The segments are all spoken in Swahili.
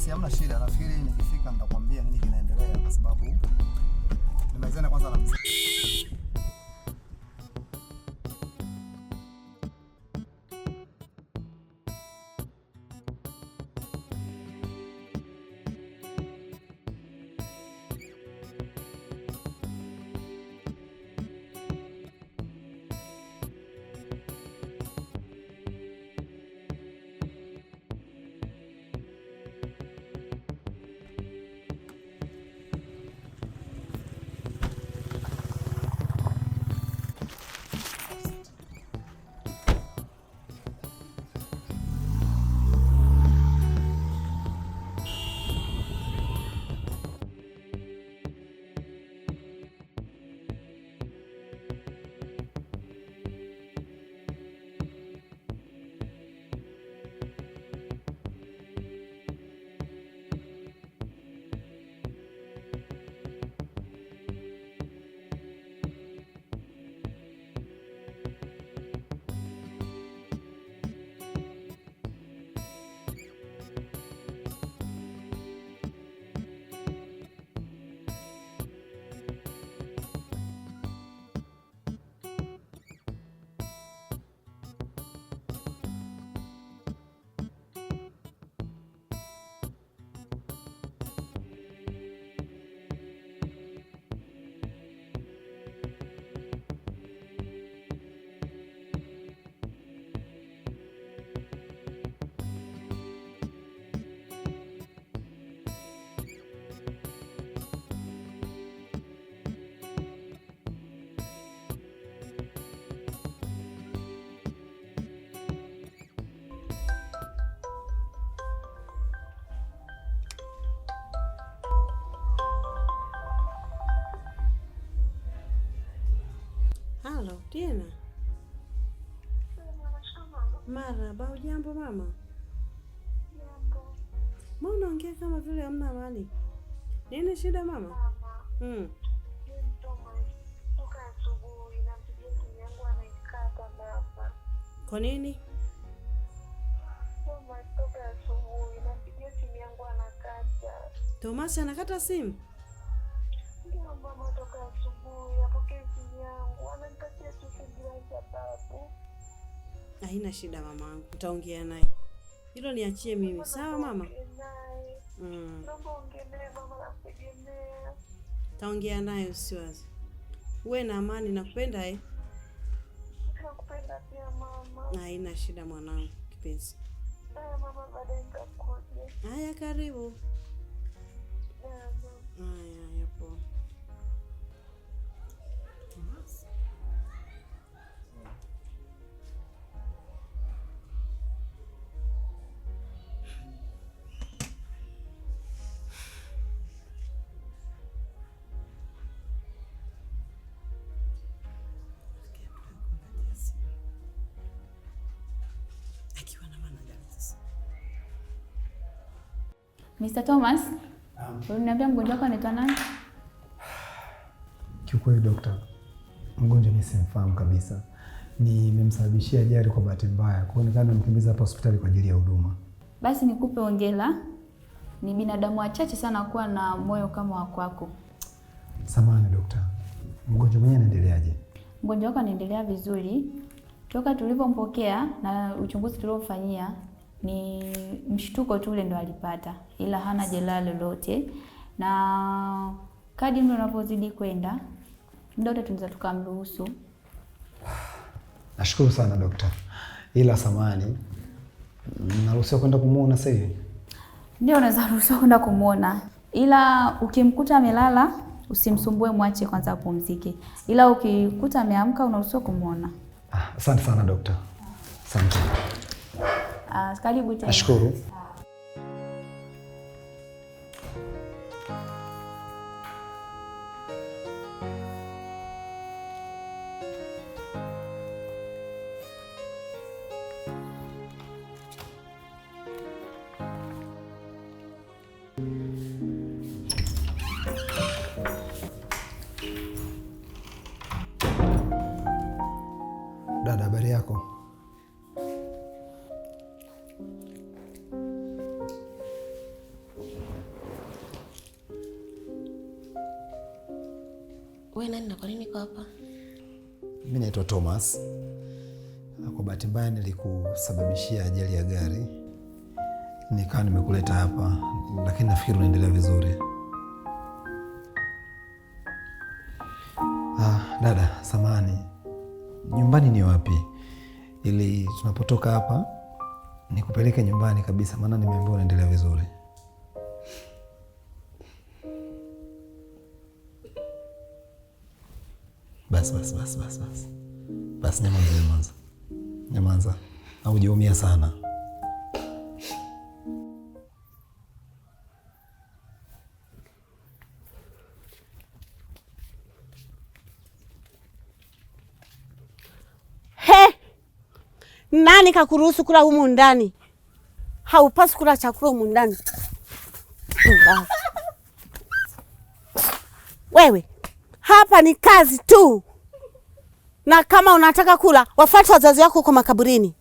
Basi hamna shida, nafikiri nikifika nitakwambia nini kinaendelea kwa sababu nimezana kwanza na mzee. Halo, tena. Marhaba, hujambo mama? Jambo. Mbona unaongea kama vile hamna amani? Nini shida mama? Mama. Toka asubuhi nampigia simu yangu anaikata baba. Kwa nini? Mama, toka asubuhi nampigia simu yangu anakata. Thomas anakata simu? Ndio mama, toka asubuhi apokee simu yangu ananikatia tu bila sababu. Haina shida mamangu, utaongea naye. Hilo niachie mimi, sawa mama? Naomba ongea naye mama, nakutegemea. Taongea naye usiwaze. Uwe na amani, nakupenda Nakupenda pia mama. Haina shida mwanangu, kipenzi. Haya mama, baadaye nitakuja. Haya, karibu. Haya, poa. Mr. Thomas, uliniambia mgonjwa wako anaitwa nani? Kiukweli dokta, mgonjwa mimi simfahamu kabisa. Nimemsababishia ajali kwa bahati mbaya. Kwa hiyo nikaenda nimkimbiza hapa hospitali kwa ajili ya huduma. Basi nikupe hongera. Ni binadamu wachache sana kuwa na moyo kama wa kwako. Samahani dokta. Mgonjwa mwenyewe anaendeleaje? Mgonjwa wako anaendelea vizuri. Toka tulivyompokea na uchunguzi tuliofanyia ni mshtuko tu ule ndo alipata, ila hana jeraha lolote. Na kadri muda unapozidi kwenda, ndio tunaweza tukamruhusu. Nashukuru sana dokta. Ila samahani, naruhusiwa kwenda kumuona sasa hivi? Ndio, unaweza ruhusiwa kwenda kumuona. Ila ukimkuta amelala, usimsumbue, mwache kwanza apumzike. Ila ukikuta ameamka, unaruhusiwa kumuona. Asante sana dokta. Asante. Karibu tena. Nashukuru. Dada, habari yako? Wewe nani na kwa nini uko hapa? Mimi naitwa Thomas. Kwa bahati mbaya nilikusababishia ajali ya gari. Nikawa nimekuleta hapa, lakini nafikiri unaendelea vizuri. Dada, samahani. Nyumbani ni wapi? Ili tunapotoka hapa nikupeleke nyumbani kabisa, maana nimeambiwa unaendelea vizuri. Basi nyamaza. Haujaumia sana. Nani kakuruhusu kula humu ndani? Haupaswi kula chakula humu ndani. Wewe, hapa ni kazi tu. Na kama unataka kula, wafuate wazazi wako huko makaburini.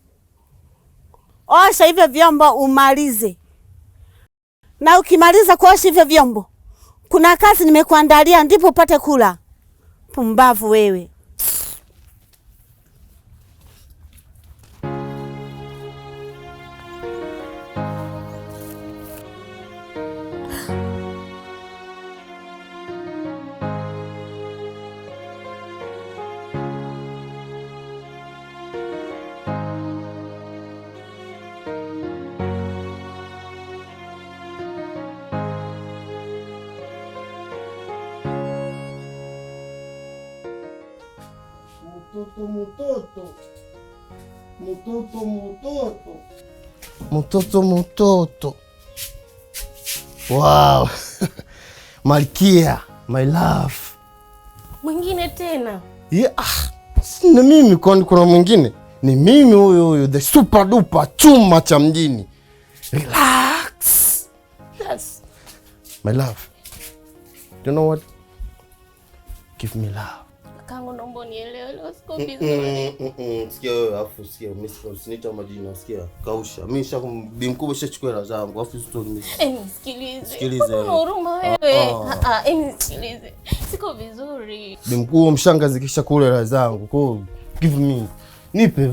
Osha hivyo vyombo umalize. Na ukimaliza kuosha hivyo vyombo, kuna kazi nimekuandalia ndipo upate kula. Pumbavu wewe. Mtoto. Wow. Malkia, my love. Mwingine tena? Yeah. Na mimi kwani kuna mwingine? Ni mimi huyo, the super duper chuma cha mjini. Relax. Yes. My love. You know what? Give me love. Kangu naomba unielewe, leo siko vizuri. Sikia wewe, afu sikia, usinita majina, sikia. Kausha. Mimi bi mkubwa shachukua hela zangu, afu story mimi. Sikilize. Una huruma wewe. Nisikilize. Siko vizuri. Bi mkubwa mshangazi kisha kula hela zangu. Kwa give me. Nipe.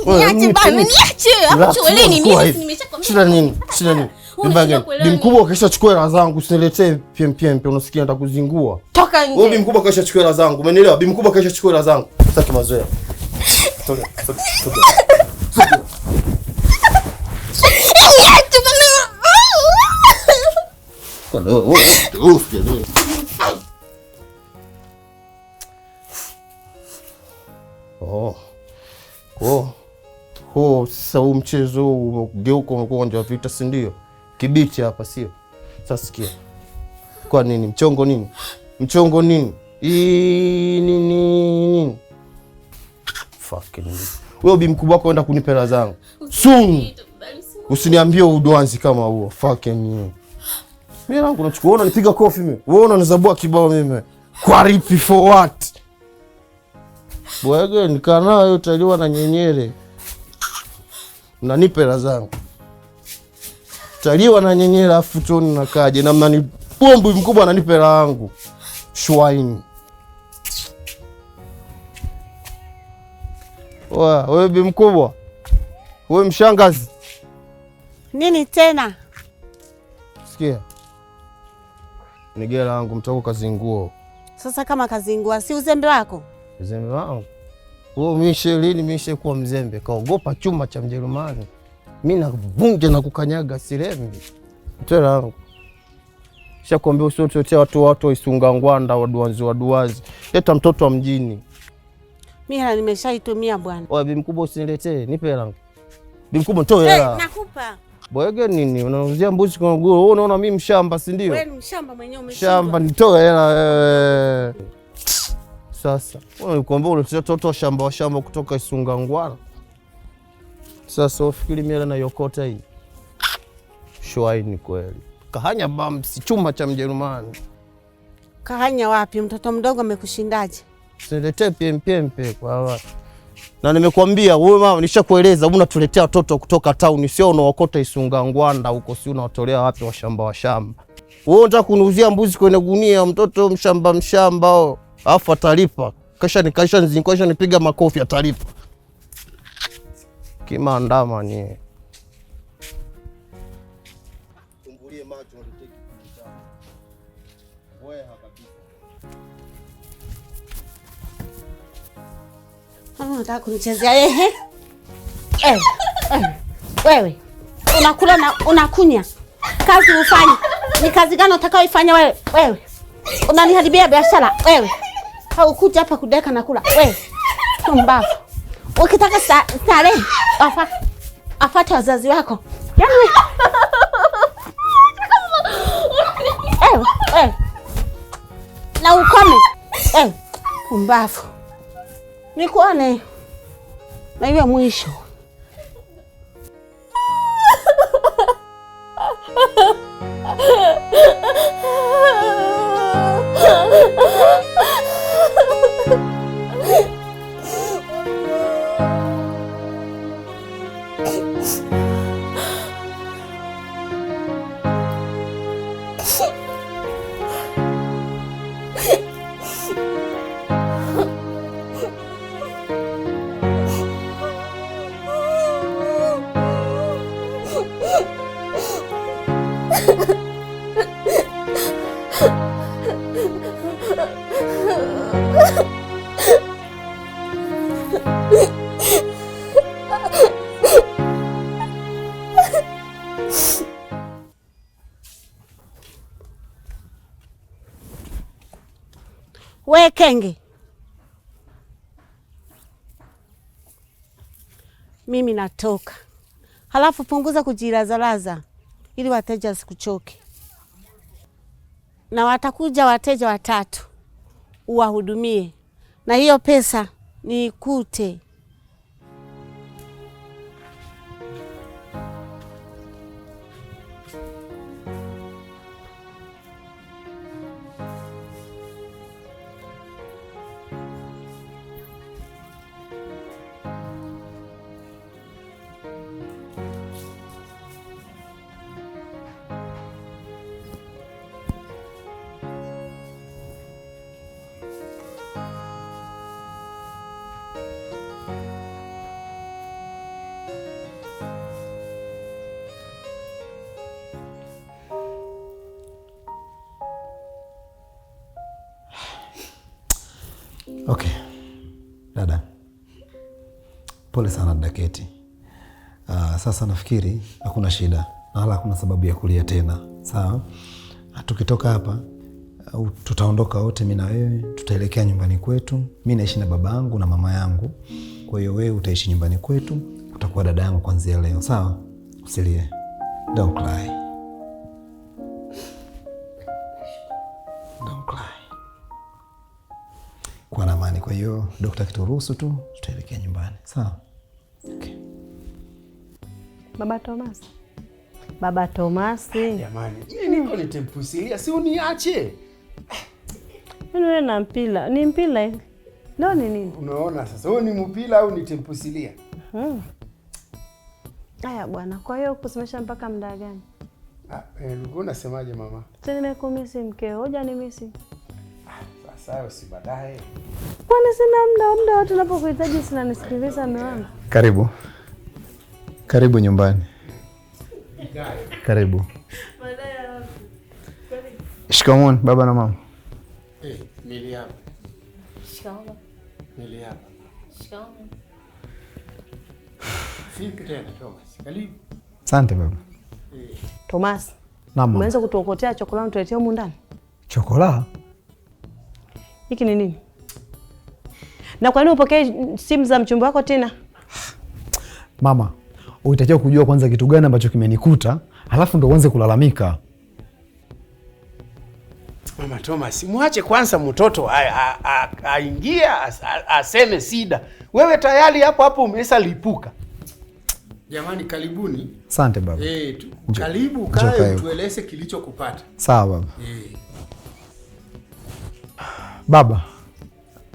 Niache bana, niache. Hapo chueleni mimi nimeshakwambia. Shida nini? Bi mkubwa kisha chukua hela zangu, usiniletee pia unasikia nitakuzingua. Toka nje. Wewe bi mkubwa kisha chukua hela zangu, umenielewa? Bi mkubwa kisha chukua hela zangu. Sasa mazoea. Toka. Niache bana. Kwa wewe. Sasa huu mchezo umegeuka umekuwa uwanja wa vita, si ndio? Kibiti hapa sio? Sasa sikia. Kwa nini? Mchongo nini? Nini? Fucking. Wewe bi mkubwa wako enda kunipa hela zangu. Soon. Usiniambie udwanzi kama huo. Fucking. Mimi nangu nachukua unanipiga kofi mimi. Wewe unanizabua kibao mimi. Kwa ripi for what? Bwege nikana nayo utaliwa na nyenyere. Unanipa hela zangu. Utaliwa na nyenyere afu toni nakaje na mnani pombu mkubwa ananipa hela yangu. Shwaini. Wewe bi mkubwa. Wewe mshangazi. Nini tena? Sikia. Nigela wangu mtoko kazinguo. Sasa kama kazingua si uzembe wako? Uzembe wangu? Wewe mishe kuwa mzembe, kaogopa chuma cha Mjerumani. Mimi navunja na kukanyaga silembi. Tena wangu. Shakwambia usiototea watu Isunga Ngwanda waduazi. Leta mtoto wa mjini. Mimi nimeshaitumia bwana. Wewe bi mkubwa usiniletee, nipe hela yangu. Bi mkubwa nitoe hela. Nakupa. Bwege nini? Unauzia mbuzi kwa nguru. Wewe unaona mimi mshamba, si ndio? Wewe ni mshamba mwenyewe umeshindwa. Shamba nitoe hela. Sasa, unakuambia uletea toto shamba kutoka Isunga Ngwanda. Sasa ufikiri mimi na yokota hii. Shwaini kweli. Kahanya bamsi chuma cha Mjerumani. Kahanya wapi? Mtoto mdogo amekushindaje? Usiletee pempe kwa watu. Na nimekwambia wewe mama, nishakueleza unatuletea watoto kutoka town, sio unaokota Isunga Ngwanda huko, si unawatolea wapi washamba. Wewe unataka kuniuzia mbuzi kwenye gunia, mtoto mshamba. Alafu atalipa. Kasha nipiga makofi atalipa. Kima ndama ni. Tumbulie macho unataka kuita. Wewe kabisa. Unataka kunichezea ehe? Wewe unakula na unakunya. Kazi ufanye. Ni kazi gani utakayoifanya wewe? Wewe. Unaniharibia biashara wewe. Haukuja hapa kudeka na kula. Wewe. Mbavu. Ukitaka starehe, afate wazazi wako. Yaani wewe. Na ukome. Mbavu. Nikuone. Na iwe mwisho. We kenge, mimi natoka, halafu punguza kujilazalaza ili wateja wasikuchoke, na watakuja wateja 3 uwahudumie, na hiyo pesa niikute. Okay. Dada. Pole sana dada Keti. Sasa nafikiri hakuna shida na wala hakuna sababu ya kulia tena. Sawa? Tukitoka hapa tutaondoka wote, mimi na wewe, tutaelekea nyumbani kwetu. Mimi naishi na baba yangu na mama yangu. Kwa hiyo wewe utaishi nyumbani kwetu, utakuwa dada yangu kuanzia leo. Sawa? Usilie. Don't cry. Don't cry. Kwa na amani. Kwa hiyo daktari akituruhusu tu tutaelekea nyumbani. Sawa? Okay. Baba Thomas. Baba Thomas. Jamani, mimi niko ni tempusilia, si uniache. Mimi wewe na mpila. Ni mpila hivi. Leo ni nini? Unaona sasa, wewe ni mpila au ni tempusilia? Haya bwana, kwa hiyo kusimamisha mpaka muda gani? Ulikuwa unasemaje mama? Sasa nimekumisi mkeo, hoja ni misi. Sasa si baadaye. Kwani sina muda watu napokuhitaji sina nisikiliza mume wangu. Karibu. Karibu nyumbani. Karibu. Shikamoo baba na mama. Mili hapa. Shikamoo. Mili hapa. Shikamoo. Vipi tena Thomas? Karibu. Asante baba. Thomas. Naam. Umeanza kutuokotea chokolaa tuletea humu ndani? Chokolaa? Hiki ni nini? Na kwa nini upokee simu za mchumba wako tena? Mama, unatakiwa kujua kwanza kitu gani ambacho kimenikuta, halafu ndo uanze kulalamika. Mama Thomas, muache kwanza mtoto aingie aseme sida. Wewe tayari hapo umesalipuka. Jamani, karibuni. Asante baba. Karibu kae tueleze kilichokupata. Sawa baba. Baba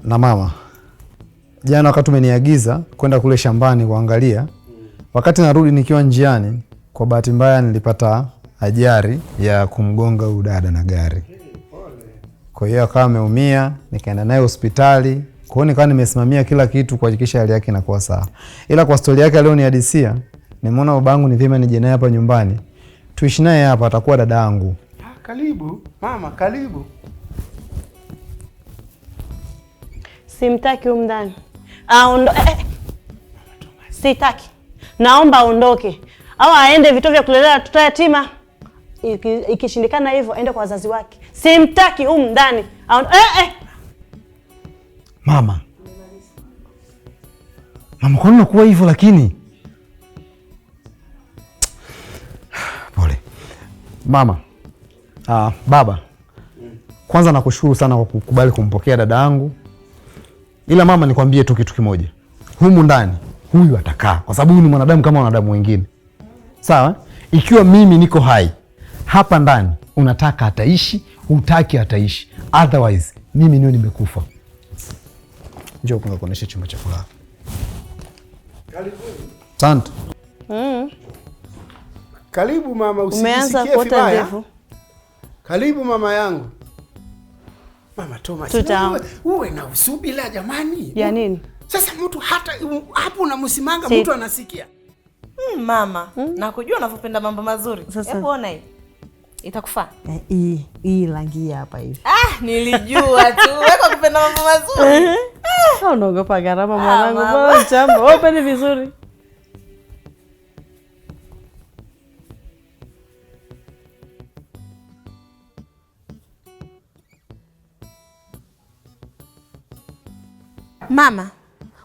na mama, jana wakati umeniagiza kwenda kule shambani kuangalia, wakati narudi nikiwa njiani, kwa bahati mbaya nilipata ajali ya kumgonga udada na gari. Kwa hiyo akawa ameumia, nikaenda naye hospitali. Kwa hiyo nikawa nimesimamia kila kitu kuhakikisha hali yake inakuwa sawa. Ila kwa story yake leo nihadisia, nimeona babangu ni vyema nije naye hapa nyumbani. Tuishi naye hapa, atakuwa dada yangu. Karibu mama, karibu. Simtaki huko ndani. Sitaki. Naomba aondoke. Au aende vituo vya kulelea watoto yatima. Ikishindikana hivyo aende kwa wazazi wake. Simtaki huko ndani. Mama. Mama, kwa nini unakuwa hivyo lakini? Pole. Mama. Baba. Kwanza nakushukuru sana kwa kukubali kumpokea dada yangu. Ila mama, nikwambie tu kitu kimoja. Humu ndani huyu atakaa kwa sababu huyu ni mwanadamu kama wanadamu wengine. Sawa? Ikiwa mimi niko hai hapa ndani, unataka ataishi, hutaki ataishi. Otherwise mimi niyo nimekufa. Njoo kuonesha chumba cha kulala. Karibu. Asante. Karibu mama, umeanza kuota ndevu. Karibu mama yangu. Mama Thomas, uwe na usubira jamani. Ya nini? Sasa mtu hata hapo unamsimanga mtu anasikia. Mama, nakujua unavyopenda mambo mazuri. Hebu ona hii. Itakufaa? Hii rangi hapa hivi. Nilijua tu. Wewe kupenda mambo mazuri. Unaogopa gharama mwanangu. Bora chamba. Open vizuri. Mama,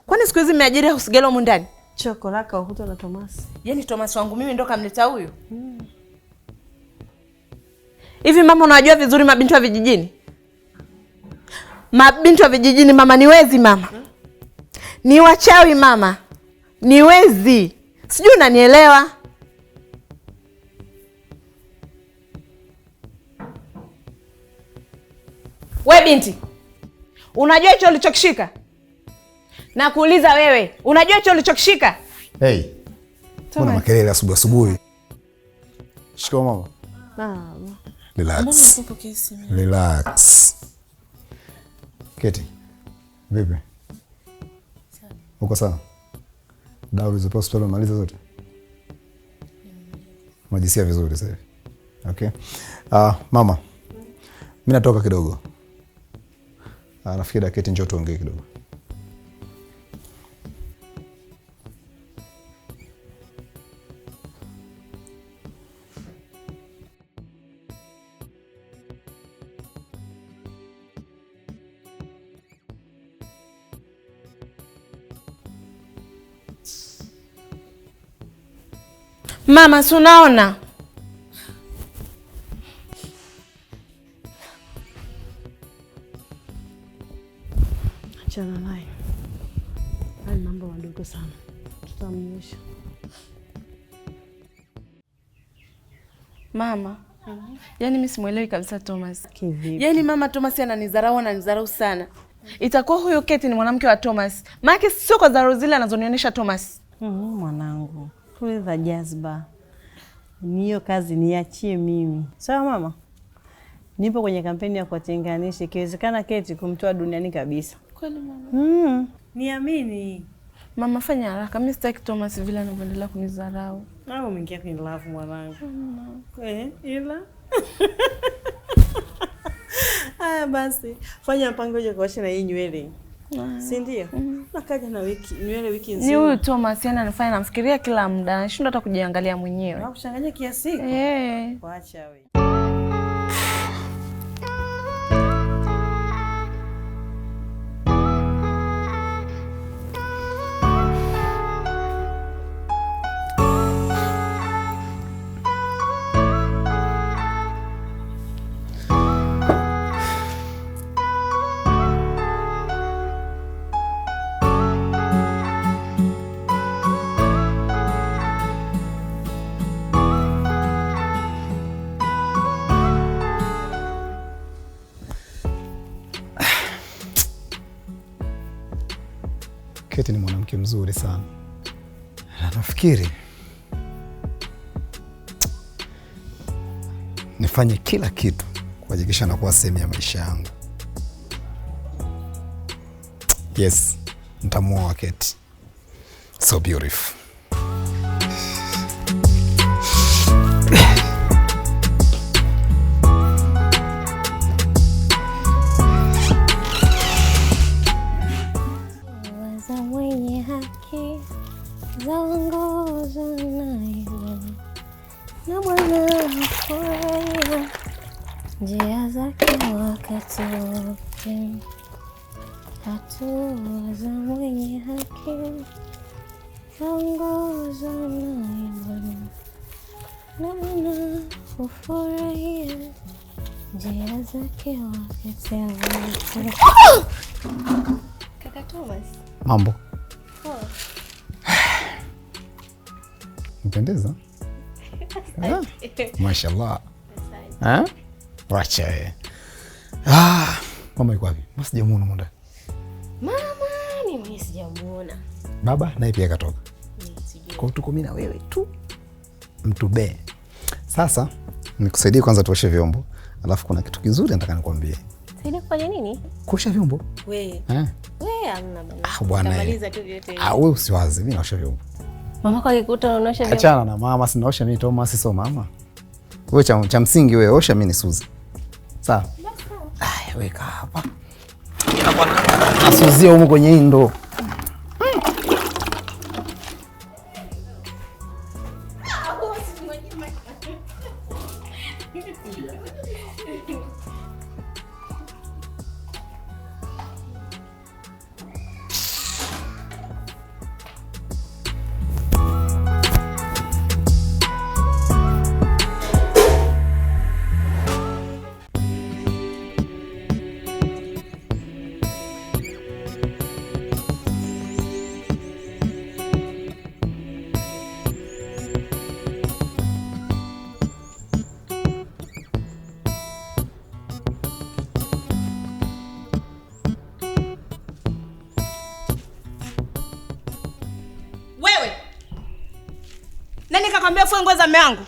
kwani siku hizi mmeajiri usigelo humu ndani? Chokolaka uhuto na Thomas. Yaani Thomas wangu mimi ndo kamleta huyu? Hivi mama, unajua vizuri mabinti wa vijijini? Mabinti wa vijijini mama ni wezi mama. Ni wachawi mama. Ni wezi. Sijui unanielewa? We binti, unajua hicho ulichokishika? Na kuuliza wewe, unajua hicho ulichokishika? Hey. Mbona makelele asubuhi asubuhi? Shika mama. Relax. Relax. Keti. Vipi? Uko sawa? Dawa ulizopewa hospitali umaliza zote? Unajisikia vizuri sasa? Okay. Mama. Mimi natoka kidogo. Nafikiri Keti, njoo tuongee kidogo. Mama, si unaona? Achana naye. Haya mambo madogo sana. Tutamnyosha. Mama, yaani mimi simuelewi kabisa Thomas. Kivipi? Yaani mama, Thomas ananidharau sana. Itakuwa huyo Keti ni mwanamke wa Thomas. Maana sio kwa dharau zile anazonionyesha Thomas. Mwanangu, tuliza jazba. Niyo kazi niachie mimi. Sawa mama? Nipo kwenye kampeni ya kuwatenganisha. Ikiwezekana Keti kumtoa duniani kabisa. Kweli mama? Niamini. Mama, fanya haraka. Mimi sitaki Thomas vile anavyoendelea kunidharau. Au umeingia kwenye love mwanangu. Ila. Haya basi, fanya mpango uje kuosha na hii nywele. Si ndio? Nakaja na nywele wiki nzima. Ni huyu Thomas yana anafanya namfikiria kila muda. Nashinda hata kujiangalia mwenyewe. Na kuchanganya kiasi hiko. Waacha wewe. Keti ni mwanamke mzuri sana. Na nafikiri nifanye kila kitu kuhakikisha nakuwa sehemu ya maisha yangu. Yes, nitamuoa Keti. So beautiful. Waza mwenye haki zaongozwa naye na Bwana hufurahia njia zake wakati wote. Hatua za mwenye haki zaongozwa naye Bwana na Bwana hufurahia njia zake wakati wote. Kaka Thomas. Mambo. Mpendeza? Mashallah. Wacha. Mama yuko wapi? Mbona sijamuona muda? Mama, mimi sijamuona. Baba naye pia katoka. Kwa tuko mimi na wewe tu. Mtube. Sasa nikusaidie kwanza tuoshe vyombo, alafu kuna kitu kizuri nataka nikwambie. Saidia kufanya nini? Kuosha vyombo. Wewe amna bana. Bwana. Tamaliza tu yote. Wewe usiwaze, mimi naosha vyombo. Mama kwa kikuta unaosha vyombo. Achana na mama, sinaosha mimi Thomas, sio mama. Wewe cha msingi wewe osha, mimi ni Suzi. Sawa? Aya, weka hapa. Asuzia huko kwenye indo. Nani kakwambia fue nguo za mume wangu?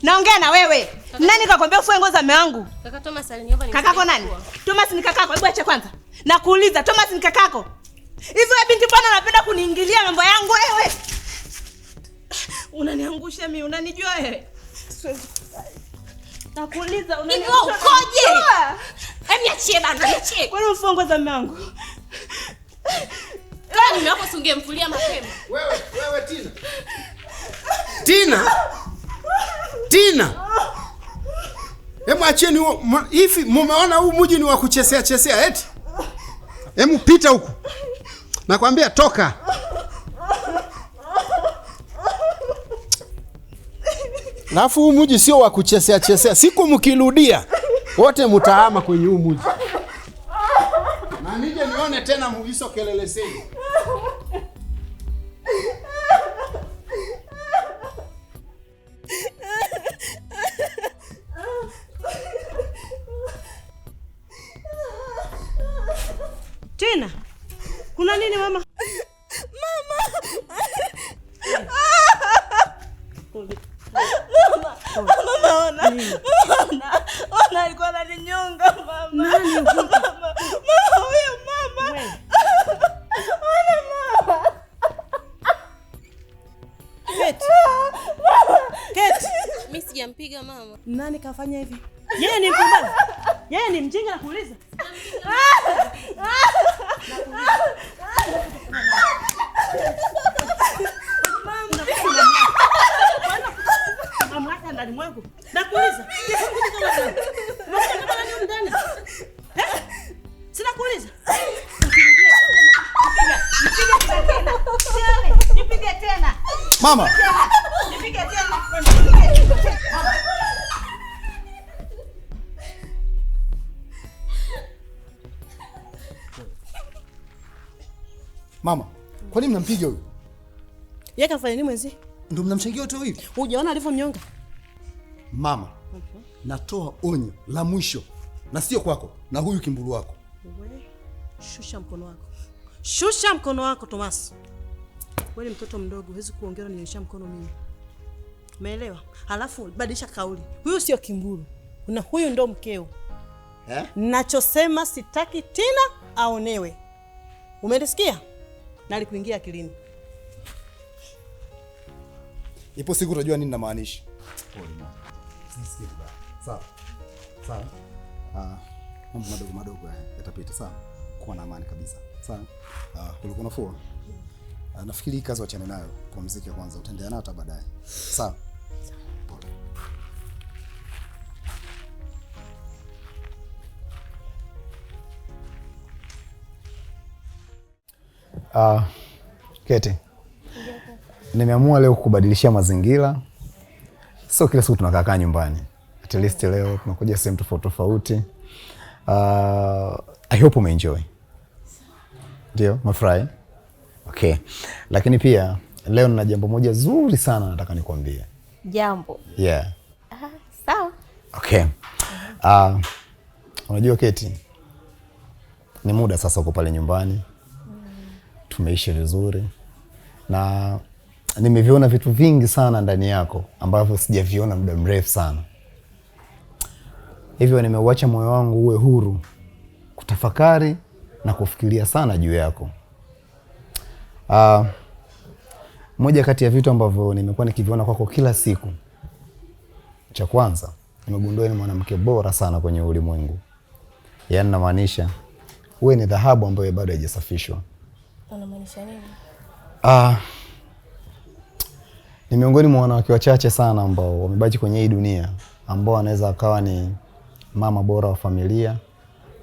Naongea na wewe. Nani kakwambia fue nguo za mume wangu? Kaka Thomas aliniomba ni. Kakako nani? Thomas ni kakako. Hebu acha kwanza. Nakuuliza Thomas ni kakako. Hivi wewe binti bwana unapenda kuniingilia mambo yangu wewe? Unaniangusha mimi, unanijua wewe? Nakuuliza unanijua ukoje? Hebu niachie bana, niachie. Kwani ufue nguo za mume wangu? Kama mume wako singemfulia mapema. Wewe Tina. Tina. Tina. Hebu acheni hivi, mumeona huu mji ni wa kuchezea chezea eti? Hebu pita huku. Nakwambia toka. Alafu huu mji sio wa kuchezea chezea. Siku mkirudia wote mtahama kwenye huu mji. Na nije nione tena muhiso kelele zenu. Tina. Kuna nini mama? Mama alikuwa ananinyonga mama. Nani huyo? Mama huyo mama. Wewe. Mama. Keti. Mimi sijampiga mama. Nani kafanya hivi? Yeye ni mpumbavu. Yeye ni mjinga na kuuliza. Mamlaka ndani mwangu. Nakuuliza. Sina kuuliza. Nipige tena. Mama. Nipige tena. Mama, kwa nini mnampiga huyu? Yeye kafanya nini mwenzi? Ndio mnamshangia wote wawili? Hujaona alivyomnyonga? Mama, natoa onyo la mwisho na sio kwako na huyu kimbulu wako. Wewe shusha mkono wako. Shusha mkono wako Thomas. Wewe ni mtoto mdogo, huwezi kuongea nionyesha mkono mimi. Umeelewa? Halafu badilisha kauli. Huyu sio kimbulu. Na huyu ndo mkeo. Nachosema sitaki Tina aonewe. Umenisikia? Nalikuingia akilini. Ipo siku utajua nini namaanisha. Sawa. Sawa. Mambo madogo yatapita, sawa? Kuwa na amani kabisa. Sawa? Ulikuwa unafua? Nafikiri hii kazi wachane nayo. Pumzika kwanza, utaendelea nayo hata baadaye. Sawa? Keti. Nimeamua leo kubadilishia mazingira. Sio kila siku tunakaa nyumbani. At least leo tunakuja sehemu tofauti. I hope umeenjoy. Ndio, umefurahi? Okay. Lakini pia leo nina jambo moja zuri sana nataka nikwambie. Jambo? Yeah. Sawa. Okay. Unajua Keti, ni muda sasa uko pale nyumbani. Tumeishi vizuri. Na nimeviona vitu vingi sana ndani yako ambavyo sijaviona muda mrefu sana. Hivyo nimeuacha moyo wangu uwe huru kutafakari na kufikiria sana juu yako. Moja kati ya vitu ambavyo nimekuwa nikiviona kwako kila siku. Cha kwanza, nimegundua ni mwanamke bora sana kwenye ulimwengu. Yaani namaanisha wewe ni dhahabu ambayo bado haijasafishwa. Unamaanisha nini? Ni miongoni mwa wanawake wachache sana ambao wamebaki kwenye hii dunia ambao wanaweza akawa ni mama bora wa familia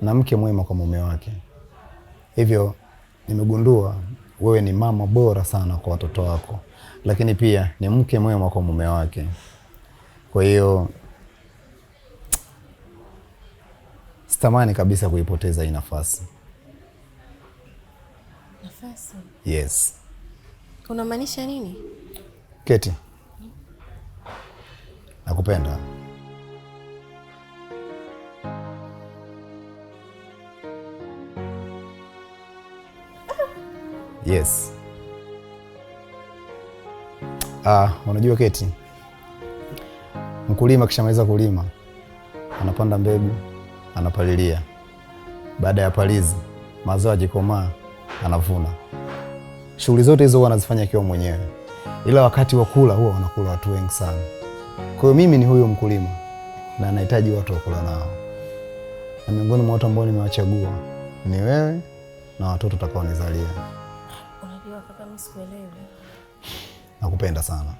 na mke mwema kwa mume wake. Hivyo nimegundua wewe ni mama bora sana kwa watoto wako, lakini pia ni mke mwema kwa mume wake. Kwa hiyo sitamani kabisa kuipoteza hii nafasi. Nafasi? Yes. Unamaanisha nini? Keti, nakupenda. Yes. Unajua Keti, mkulima kishamaliza kulima, anapanda mbegu, anapalilia. Baada ya palizi, mazao yakikomaa, anavuna. Shughuli zote hizo huwa anazifanya akiwa mwenyewe. Ila wakati wa kula huwa wanakula watu wengi sana. Kwa hiyo mimi ni huyo mkulima na nahitaji watu wa kula nao. Na miongoni mwa watu ambao nimewachagua ni wewe na watoto utakaonizalia. Unajua kaka, mimi sikuelewi. Nakupenda sana.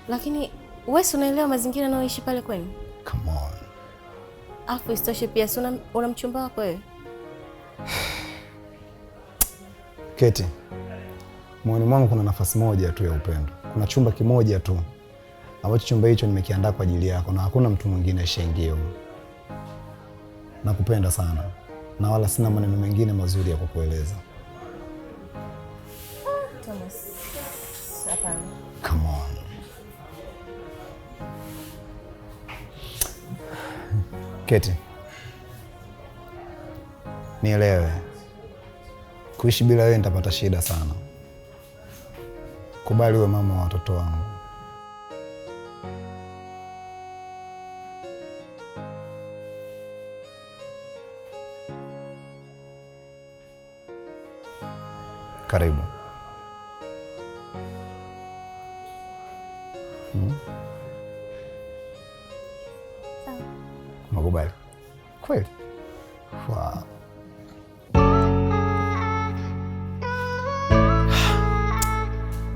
Lakini wewe unaelewa mazingira unayoishi pale kwenu? Come on. Afu isitoshe pia una mchumba wako wewe. Keti, moyoni mwangu kuna nafasi moja tu ya upendo. Kuna chumba kimoja tu ambacho chumba hicho nimekiandaa kwa ajili yako na hakuna mtu mwingine ashaingia huko. Nakupenda sana na wala sina maneno mengine mazuri ya kukueleza. Thomas. Hapana. Come on. Keti, nielewe. Kuishi bila wewe nitapata shida sana. Kubali uwe mama wa watoto wangu. Karibu. Sawa. Makubali. Kweli? Wow.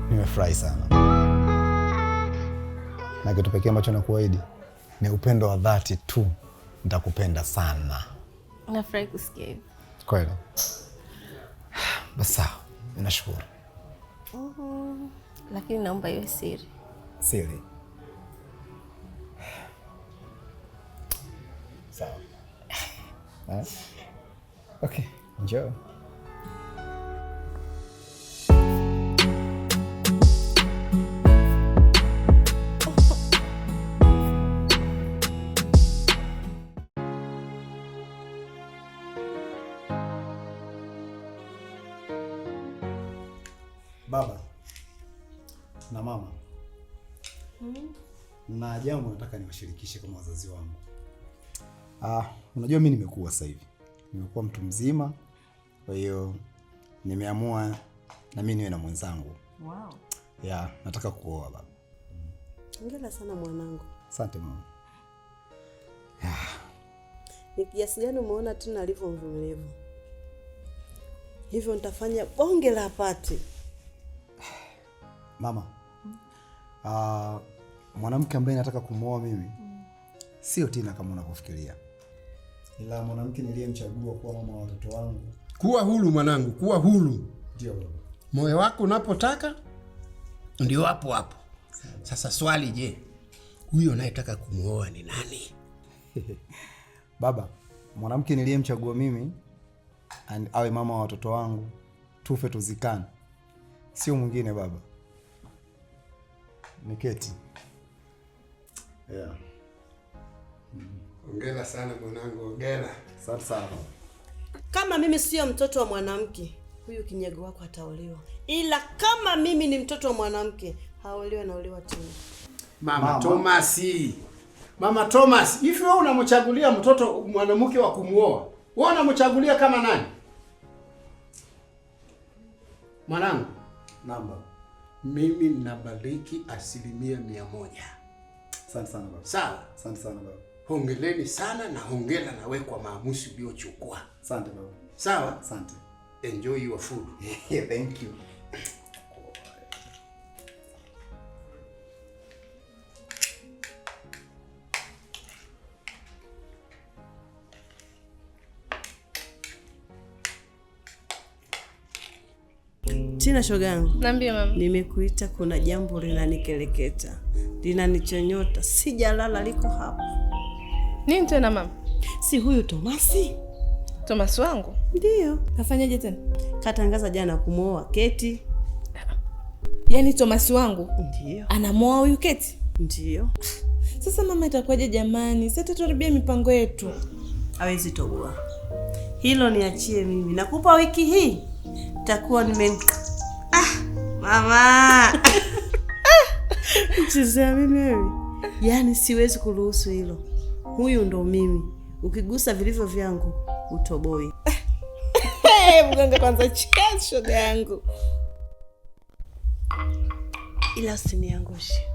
Nimefurahi sana. Na kitu pekee ambacho nakuahidi ni upendo wa dhati tu. Nitakupenda sana. Nafurahi kusikia hivyo. Kweli? Basi sawa. Ninashukuru. Lakini naomba iwe siri. Siri? Sawa. Okay, enjoy. Baba na mama, na jambo nataka niwashirikishe kama wazazi wangu. Unajua mimi nimekuwa sasa hivi. Nimekuwa mtu mzima. Kwa hiyo nimeamua na mimi niwe na mwenzangu. Wow. Nataka kuoa baba. Hongera sana mwanangu. Asante mama. Ni kiasi gani umeona Tina alivyo mvumilivu. Hivyo nitafanya bonge la pati. Mama. Mwanamke ambaye nataka kumuoa mimi sio Tina kama unavyofikiria. Ila mwanamke niliyemchagua kuwa mama wa watoto wangu. Kuwa huru mwanangu, kuwa huru. Ndio baba. Moyo wako unapotaka ndio hapo hapo. Sasa swali, je, huyo unayetaka kumuoa ni nani? Baba, mwanamke niliyemchagua mimi awe mama wa watoto wangu, tufe tuzikane, sio mwingine baba, ni Keti. Hongera sana mwanangu, hongera. Asante sana. Kama mimi sio mtoto wa mwanamke, huyu kinyago wako ataolewa. Ila kama mimi ni mtoto wa mwanamke, haolewa na olewa tena. Mama Tomasi. Mama Thomas, hivi wewe unamchagulia mtoto mwanamke wa kumuoa? Wewe unamchagulia kama nani? Mwanangu, namba. Mimi ninabariki 100%. Asante sana baba. Sawa? Asante sana baba. Hongereni sana na hongera na wewe kwa maamuzi uliochukua. Asante baba. Sawa? Asante. Enjoy your food. Thank you. Tina shogangu. Niambie mama. Nimekuita, kuna jambo linanikeleketa. Linanichonyota. Sijalala, liko hapa. Nini tena mama? Si huyu Tomasi? Tomasi wangu? Ndio. Kafanyaje tena? Katangaza jana kumuoa Keti. Yaani Tomasi wangu? Ndio. Anamuoa huyu Keti? Ndio. Sasa mama itakuwaje jamani? Sasa tutaribia mipango yetu. Hawezi toboa. Hilo niachie mimi. Nakupa wiki hii. Takuwa mama. Chezea mimi wewe. Yaani siwezi kuruhusu hilo. Huyu ndo mimi. Ukigusa vilivyo vyangu, utoboi. Mganga kwanza cheza shoga yangu. Ila usiniangushe.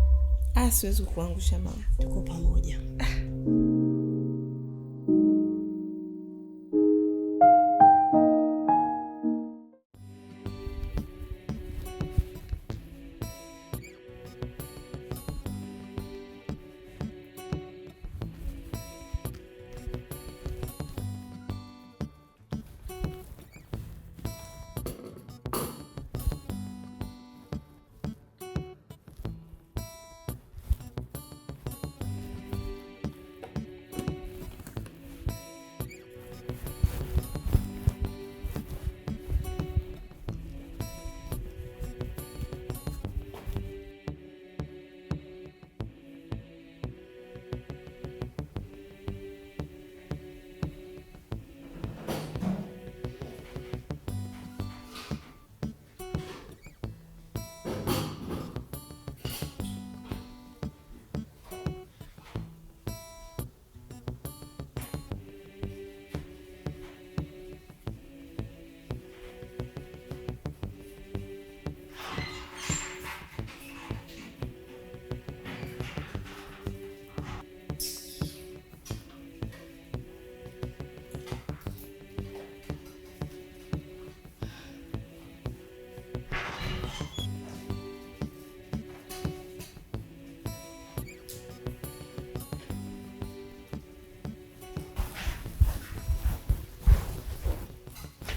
Siwezi kuangusha mama. Tuko pamoja.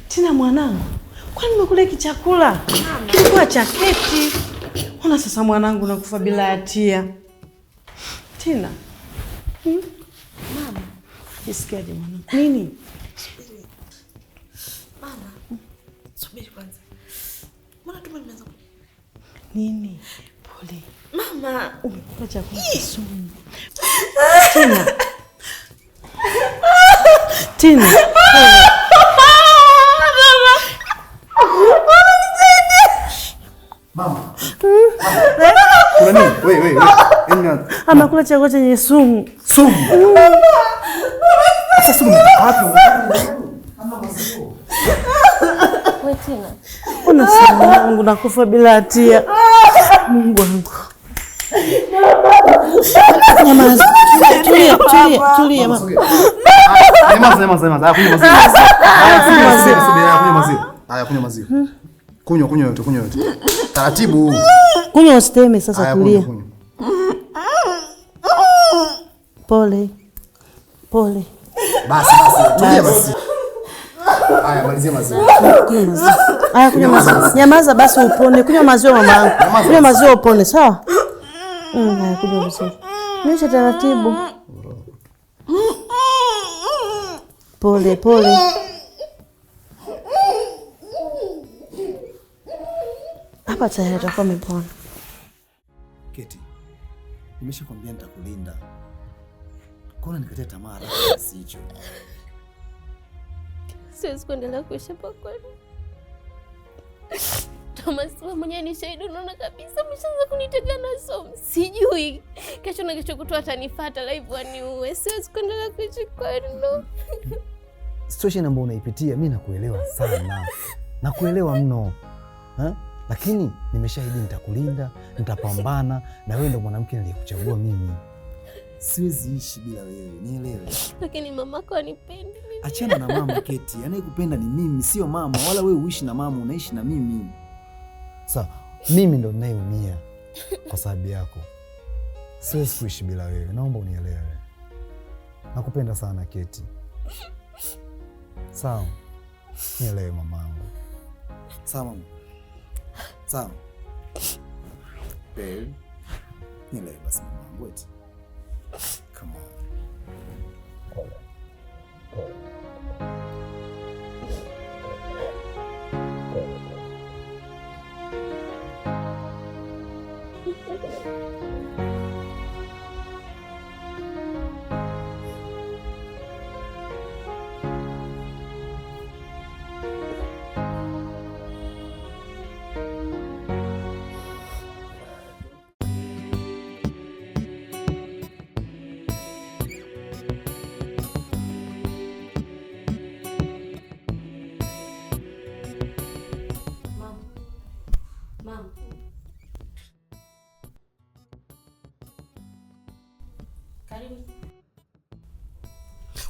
Tina mwanangu, kwani umekula hiki chakula? Kilikuwa cha Keti. Ona sasa mwanangu nakufa bila hatia. Tina. Mama, nisikiaje mwanangu? Nini? Subiri. Mama, subiri kwanza. Mbona tumbo limeanza? Nini? Pole. Mama, umekula chakula kisumu. Tina. Tina. Mama. Kuna nini? Wewe. Amekula chakula chenye sumu. Sumu. Sasa sumu wapi? Wewe tena. Unasema wangu nakufa bila hatia. Mungu wangu. Nyamaza. Tulia mama. Nyamaza. Kunywa maziwa. Kunywa yote. Taratibu. Kunywa usiteme sasa, tulia. Pole. Basi. Tulia basi. Haya, malizia maziwa. Kunywa maziwa. Nyamaza basi upone. Kunywa maziwa mama. Kunywa maziwa upone, sawa? Haya, kunywa vizuri. Nisha taratibu. Pole. Hapa tayari atakuwa amepona. Keti, nimeshakwambia nitakulinda. Kuna nikatia tamaa haraka kiasi hicho. Siwezi kuendelea kuishi hapa kwani. Thomas, wewe mwenyewe ni shahidi, unaona kabisa mshaanza kunitega na somo. Sijui kesho na kesho kutwa atanifuata live waniue. Siwezi kuendelea kuishi kwani. Situation ambayo unaipitia mimi nakuelewa sana. Nakuelewa mno. Lakini nimeshahidi nitakulinda, nitapambana na wewe ndio mwanamke niliyekuchagua mimi. Siwezi ishi bila wewe, nielewe. Lakini mamako anipendi. Achana na mama Keti, anayekupenda ni mimi, sio mama. Wala wewe uishi na mama, unaishi na mimi. Sasa mimi ndo ninayeumia kwa sababu yako. Siwezi kuishi bila wewe, naomba unielewe. Nakupenda sana Keti. Sawa? Nielewe mamangu. Sawa mama. Sawa. Babe. Nielewe basi mamangu eti. Come on.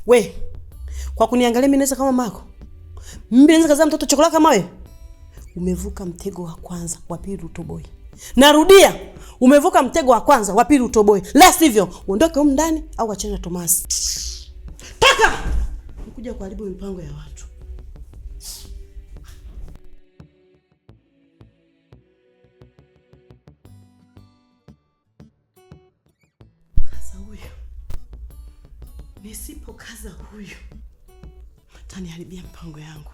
We, kwa kuniangalia mimi naweza kama mako? Mimi naweza kuzaa mtoto chokola kama wewe? Umevuka mtego wa kwanza, wa pili utoboi. Narudia, umevuka mtego wa kwanza, wa pili utoboi. La sivyo, uondoke huko ndani au achane na Thomas. Toka! Ukuja kuharibu mipango ya watu. Kaza huyo. Nisipo kaza huyo, taniharibia mpango yangu.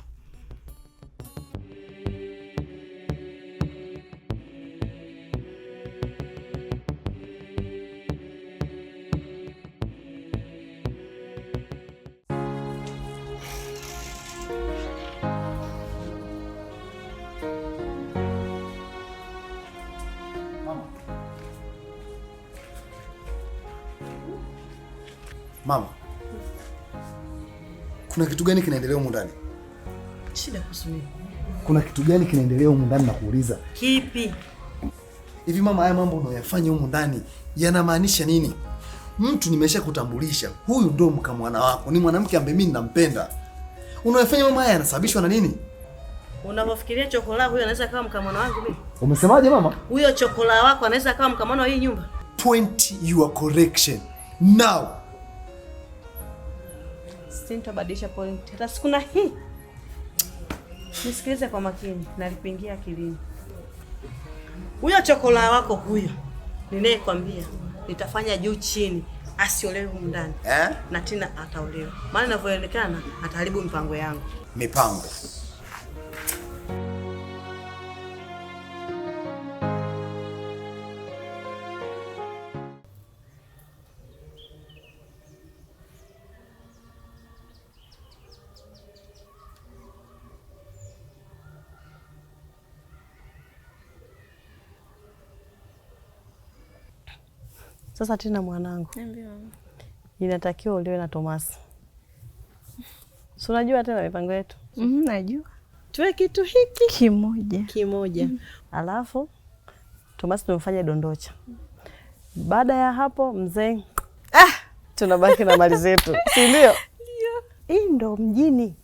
Mama. Kuna kitu gani kinaendelea humu ndani? Shida kusudi. Kuna kitu gani kinaendelea humu ndani nakuuliza? Kipi? Hivi mama, haya mambo unayofanya humu ndani yanamaanisha nini? Mtu nimesha kutambulisha, huyu ndo mkamwana wako, ni mwanamke ambaye mimi ninampenda. Unayofanya mama, haya yanasababishwa na nini? Unapofikiria chokola huyo anaweza kama mkamwana wangu mimi? Umesemaje mama? Huyo chokola wako anaweza kama mkamwana wa hii nyumba? Point your correction now. Sitabadilisha point. Hata siku na hii. Nisikilize kwa makini, nalipoingia akilini. Huyo chokola wako huyo, ninayekwambia nitafanya juu chini asiolewe humu ndani. Na Tina ataolewa. Maana inavyoonekana ataharibu mipango yangu. Mipango. Sasa tena mwanangu, inatakiwa uliwe na Tomasi. Si unajua tena mipango yetu? Najua. Tuwe kitu hiki Kimoja. Alafu Tomasi tumfanye dondocha. Baada ya hapo mzee, tunabaki na mali zetu, si ndio? Hii ndo mjini.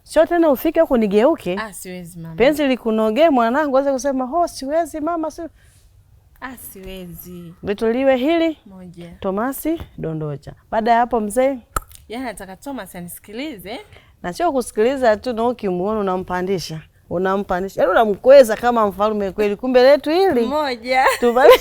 Sio tena ufike huko nigeuke. Siwezi mama. Penzi likunoge mwanangu aweze kusema, siwezi mama, si. Siwezi. Lituliwe hili moja. Tomasi dondocha. Baada ya hapo mzee, Yaani nataka Thomas anisikilize. Na sio kusikiliza tu, na ukimuona unampandisha. Yaani unamkweza kama mfalme kweli, kumbe letu hili moja. Tubali.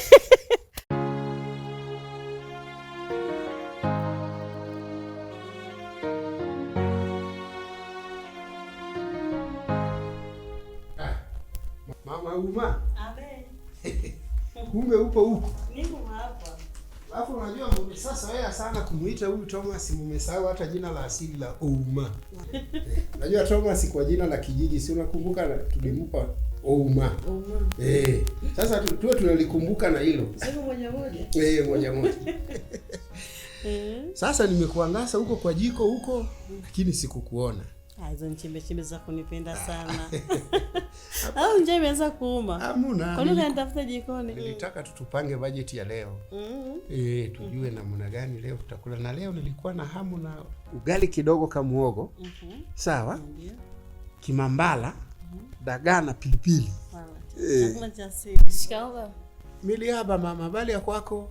Mama Uma. Kumbe upo huko. Niko hapa. Alafu unajua sasa sana kumuita huyu Thomas, mmesahau hata jina la asili la Ouma. Unajua Thomas kwa jina la kijiji, si unakumbuka tulimpa Ouma. Sasa tuwe tunalikumbuka na hilo. Sema moja. Moja. Sasa nimekuangasa huko kwa jiko huko, lakini sikukuona. Hizo chembe za kunipenda sana. Au nje imeanza kuuma. Hamuna. Kwa nini unatafuta jikoni? Nilitaka tutupange bajeti ya leo. Tujue namna gani leo tutakula, na leo nilikuwa na hamu na ugali kidogo kama muhogo. Sawa? Kimambala, dagaa na pilipili. Chakula cha asili. Shikamoo baba. Mili haba mama, bali ya kwako.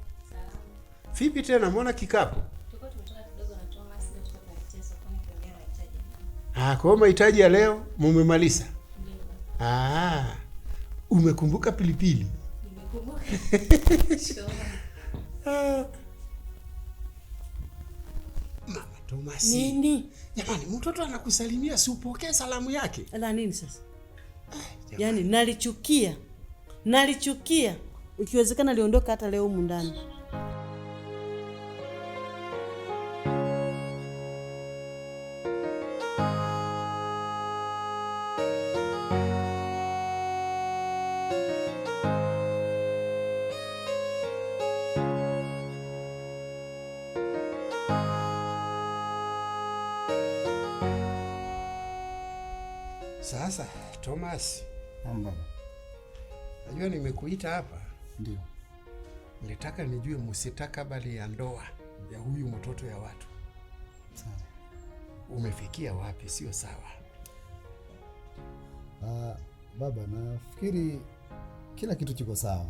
Vipi tena, mbona kikapu? Tuko tumetoka kidogo na Thomas na tukakuletea sokoni kuongea mahitaji. Kwa mahitaji ya leo mumemaliza? Ndio. Umekumbuka pilipili? Nimekumbuka. Mama Thomas. Nini? Jamani, mtoto anakusalimia, si upokee salamu yake. Ala nini sasa? Yaani nalichukia. Ikiwezekana liondoka hata leo humu ndani. Sasa Thomas, Baba. Najua nimekuita hapa. Ndio. Nilitaka nijue mustakabali ya ndoa ya huyu mtoto ya watu. Sawa. Umefikia wapi? Sio sawa. Baba, nafikiri kila kitu kiko sawa.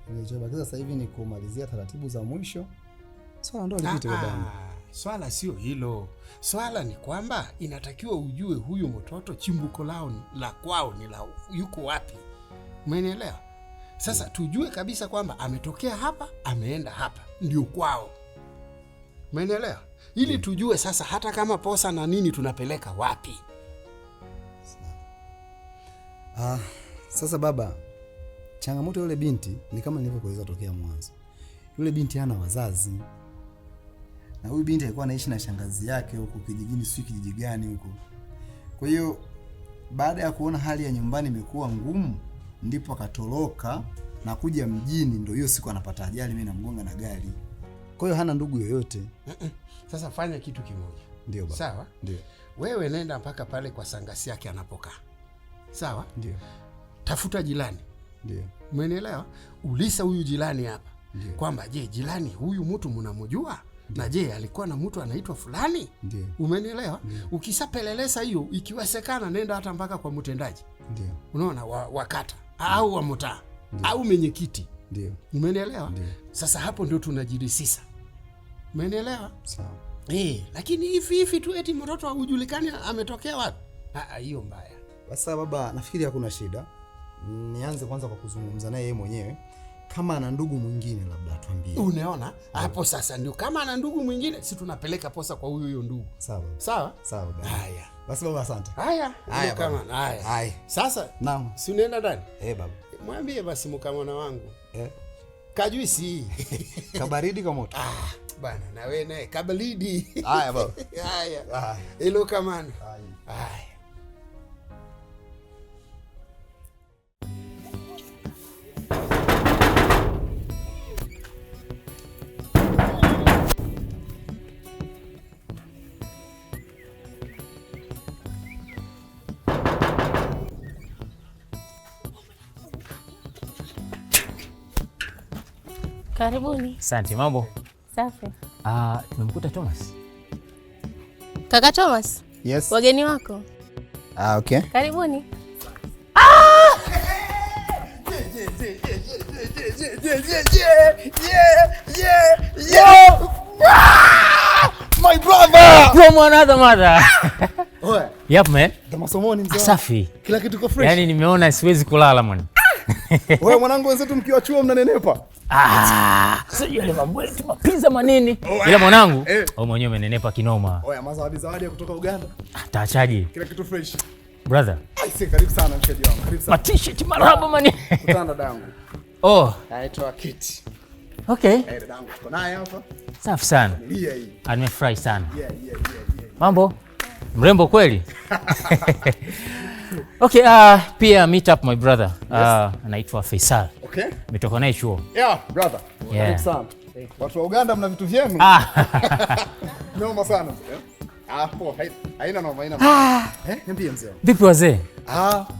Nilichobakiza sasa hivi ni kumalizia taratibu za mwisho. Swala ndio lipite baba. Swala sio hilo. Swala ni kwamba inatakiwa ujue huyu mtoto chimbuko lao la kwao ni la yuko wapi. Umeelewa? Sasa tujue kabisa kwamba ametokea hapa, ameenda hapa, ndio kwao. Umeelewa? Ili tujue sasa hata kama posa na nini tunapeleka wapi. Sasa baba, changamoto yule binti ni kama nilivyokueleza tokea mwanzo. Yule binti hana wazazi. Na huyu binti alikuwa anaishi na shangazi yake huko kijijini, sio kijiji gani huko. Kwa hiyo baada ya kuona hali ya nyumbani imekuwa ngumu, ndipo akatoroka na kuja mjini. Ndio hiyo siku anapata ajali, mimi namgonga na gari. Kwa hiyo hana ndugu yoyote. Sasa fanya kitu kimoja. Ndio baba. Sawa? Ndio. Wewe nenda mpaka pale kwa sangasi yake anapokaa. Sawa? Ndio. Tafuta jirani. Ndio. Umeelewa? Ulisa huyu jirani hapa. Kwamba je, jirani huyu mtu mnamjua? Na je, alikuwa na mtu anaitwa fulani? Ndio. Umeelewa? Ukishapeleleza hiyo, ikiwezekana nenda hata mpaka kwa mtendaji. Ndio. Unaona wakata au wa mtaa au mwenyekiti. Ndio. Umeelewa? Sasa hapo ndio tunajirisisa. Umeelewa? Sawa. Lakini hivi tu eti mtoto hujulikani ametokea wapi? Hiyo mbaya. Sasa baba, nafikiri hakuna shida. Nianze kwanza kwa kuzungumza naye yeye mwenyewe. Kama ana ndugu mwingine labda atuambie. Unaona? Hapo sasa ndio kama ana ndugu mwingine, si tunapeleka posa kwa huyo ndugu. Sawa. Sawa? Sawa baba. Haya. Basi baba, asante. Haya kama haya. Sasa naam. Si unaenda ndani? Baba. Mwambie basi mkamona wangu. Kajuisi. Kabaridi kwa moto. Bana na wewe naye kabaridi. Haya baba. Haya. Hello kamana. Haya. Karibuni. Asante, mambo? Safi. Tumemkuta Thomas. Kaka Thomas? Yes. Wageni wako? Okay. Karibuni. My brother! From another mother. Oe. Yep, man. Tamasomoni mzee. Safi. Kila kitu kiko fresh. Yaani nimeona siwezi kulala mwana. Wewe mwanangu, wenzetu mkiwa chuo mnanenepa. Sio yale mambo yetu mapiza manini. Ila mwanangu, wewe mwenyewe umenenepa kinoma. Oya, zawadi kutoka Uganda. Taachaje? Kila kitu fresh. Brother. Aise, karibu sana mshikaji wangu. Karibu sana. T-shirt marhaba mani. Kutana dadangu. Oh. Naitwa Kit. Okay. Dadangu tuko naye hapa. Safi sana. Familia hii. Nimefurahi sana. Yeah. Mambo? Mrembo kweli? Okay, pia meet up my brother. Anaitwa Faisal. Okay. Nimetoka naye chuo. Yeah, brother. Yeah. Karibu sana. Watu wa Uganda mna vitu vyenu. Noma sana. Poa, haina noma. Niambie mzee. Vipi wazee?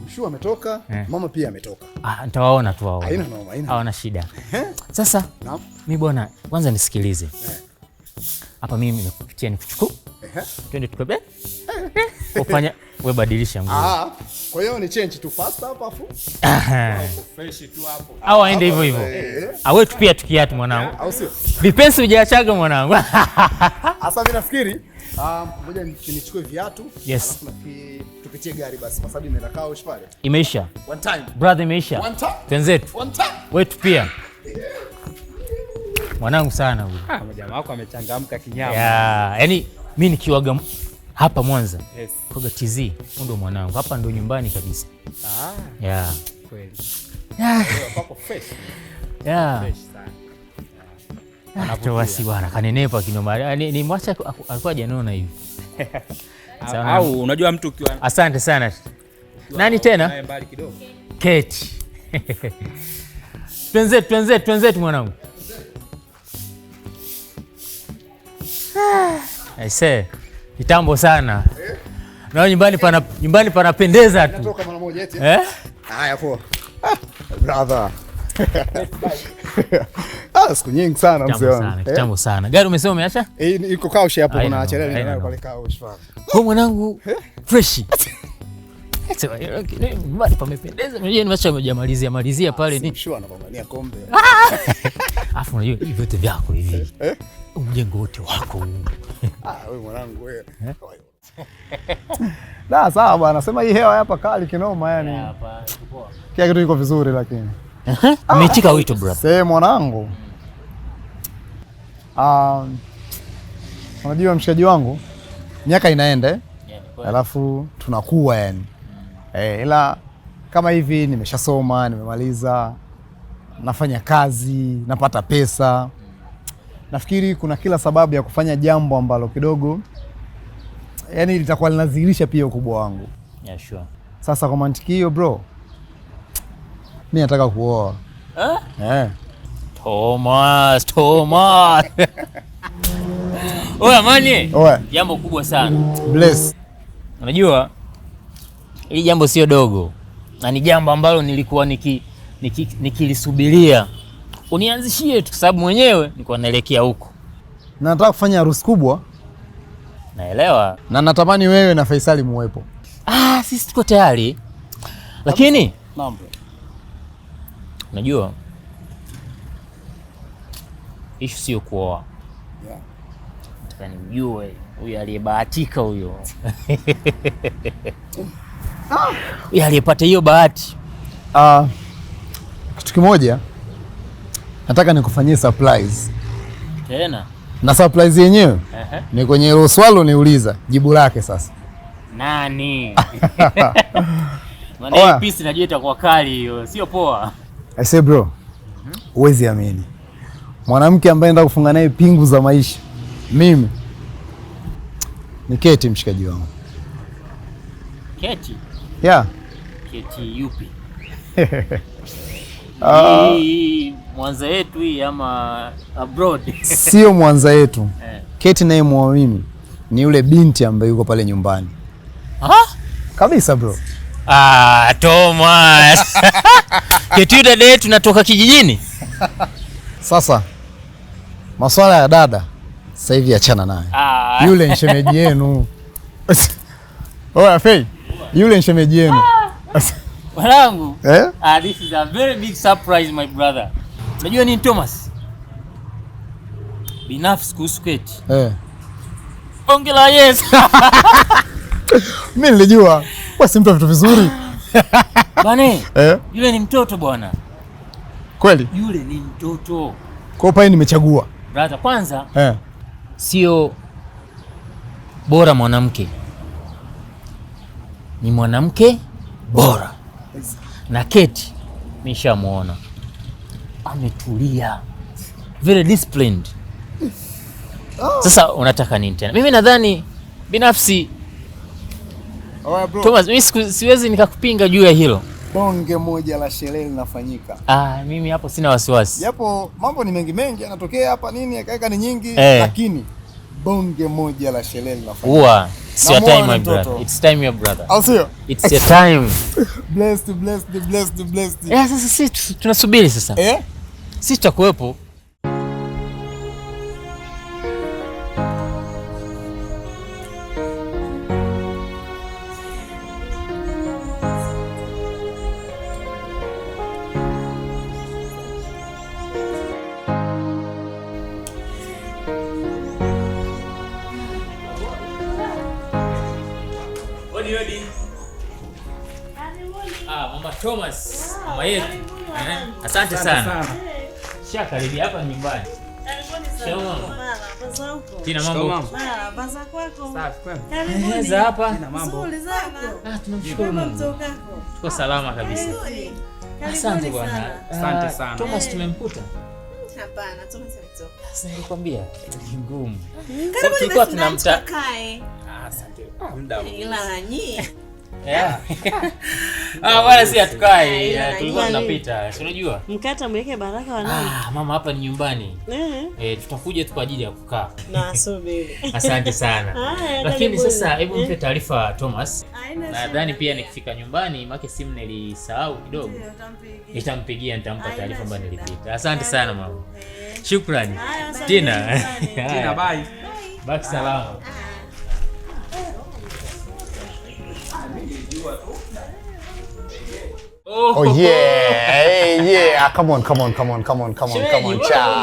Mshu ametoka, mama pia ametoka. Nitawaona tu wao. Haina noma. Hawana shida. Sasa, mimi bwana, kwanza nisikilize. Hapa mimi nimekupitia nikuchukua. Twende tukabe. Ufanya wewe badilisha nguo. Kwa hiyo ni change tu fast hapa afu. Fresh tu hapo. Au aende hivyo hivyo. Awe tu pia tukiatu mwanangu. Au sio? Vipensi hujaachaga mwanangu. Asa mimi nafikiri ngoja nichukue viatu. Yes. Alafu tupitie gari basi kwa sababu imeenda couch pale. Imeisha. One time. Brother imeisha. One time. Twenzetu. One time. Wetu pia. Mwanangu sana huyu. Jamaa wako amechangamka kinyama. Yaani mimi nikiwaga hapa Mwanza. Yes. Kwa TZ, ndo mwanangu. Hapa ndo nyumbani kabisa. Kweli. Pako fresh. Fresh sana. Anapowasi bwana kanenepa kinoma. Ni mwacha alikuwa janona hivi. Au unajua mtu ukiwa. Asante sana. Nani tena? Mbali kidogo. Kate. Twenzetu mwanangu. Aise, kitambo sana. Na nyumbani panapendeza tu. Natoka mara moja eti. Haya poa. Brother. Siku nyingi sana mzee wangu. Kitambo sana. Gari umesema umeacha? Iko couch hapo kuna achelele nayo pale couch pale. Kwa mwanangu fresh. Nyumbani pamependeza. Unajua nimeshamalizia pale ni. Sure anapambania kombe. Alafu unajua hivi vyote vyako hivi. Mjengo wote wako huu. Wewe mwanangu wewe. Sawa bwana, sema hii hewa hapa kali kinoma yani. Hapa poa. Kila kitu kiko vizuri lakini. Umeitika wito brother. Sema mwanangu. Unajua mshikaji wangu miaka inaenda alafu tunakuwa yani. Ila kama hivi nimeshasoma, nimemaliza, nafanya kazi, napata pesa. Nafikiri kuna kila sababu ya kufanya jambo ambalo kidogo yani litakuwa linadhihirisha pia ukubwa wangu. Yeah, sure. Sasa kwa mantiki hiyo bro, mimi nataka kuoa. Thomas. Oya mani. Jambo kubwa sana. Bless. Unajua hili jambo sio dogo. Na ni jambo ambalo nilikuwa nikilisubiria. Unianzishie tu kwa sababu mwenyewe nilikuwa naelekea huko. Na nataka kufanya harusi kubwa. Naelewa. Na natamani wewe na Faisali muwepo. Sisi tuko tayari. Lakini naam. Unajua issue sio kuoa. Nataka nimjue huyu aliyebahatika huyo. Huyu aliyepata hiyo bahati. Kitu kimoja nataka nikufanyie surprise. Tena? Na surprise yenyewe ni kwenye hilo swali niuliza jibu lake sasa. Nani? Maana hii piece najua itakuwa kali hiyo, sio poa. I say bro, huwezi amini. Mwanamke ambaye nataka kufunga naye pingu za maisha mimi ni Kate, mshikaji wangu. Kate? Yeah. Kate yupi? Mwanza yetu hii ama abroad? Sio Mwanza yetu. Kate naye mwa mimi ni yule binti ambaye yuko pale nyumbani. Kabisa bro. Thomas. Kate dada yetu natoka kijijini? Sasa maswala ya dada sasa hivi achana naye. Yule ni shemeji yenu. Oya Fei, yule ni shemeji yenu. Wanangu. This is a very big surprise my brother. Unajua nini Thomas? Binafsi kuhusu Keti. Ongela yes. Mimi nilijua. Kwa si mtu vitu vizuri. Bane. Yule ni mtoto bwana. Kweli? Yule ni mtoto. Kwa hiyo nimechagua. Brother, kwanza sio bora mwanamke. Ni mwanamke bora. Na Keti nishamuona. Ametulia. Very disciplined. Sasa unataka nini tena? Mimi nadhani binafsi Thomas, mimi siwezi nikakupinga juu ya hilo. Bonge moja la sherehe linafanyika. Mimi hapo sina wasiwasi. Japo mambo ni mengi yanatokea hapa nini akaeka ni nyingi lakini bonge moja la sherehe linafanyika. It's your time my brother. It's time your brother. I'll see you. It's your time. Blessed. Sasa sisi tunasubiri sasa. Sisi tutakuwepo. Mama Thomas, mama yetu. Asante sana. Karibia hapa nyumbani. Kina mambo. Baza kwako. Safi kwema. Za hapa. Kina mambo. Tunamshukuru Mungu. Tuko salama kabisa. Asante bwana. Asante sana. Thomas tumemkuta? Hapana, Thomas ametoka. Sasa nilikwambia ni ngumu. Tulikuwa tunamta. Asante. Muda. Ila nyinyi. Wala si atukae. Tulikuwa tunapita. Si unajua? Mkata mweke baraka wanani. Mama hapa ni nyumbani. Tutakuja tu kwa ajili ya kukaa. Nasubiri. Asante sana. Lakini sasa hebu mpe taarifa Thomas. Nadhani pia nikifika nyumbani make simu nilisahau kidogo. Nitampigia nitampa taarifa ambayo nilipita. Asante sana mama. Shukrani. Tina. Tina bye. Baki salama. Oh yeah. Yeah. Come on.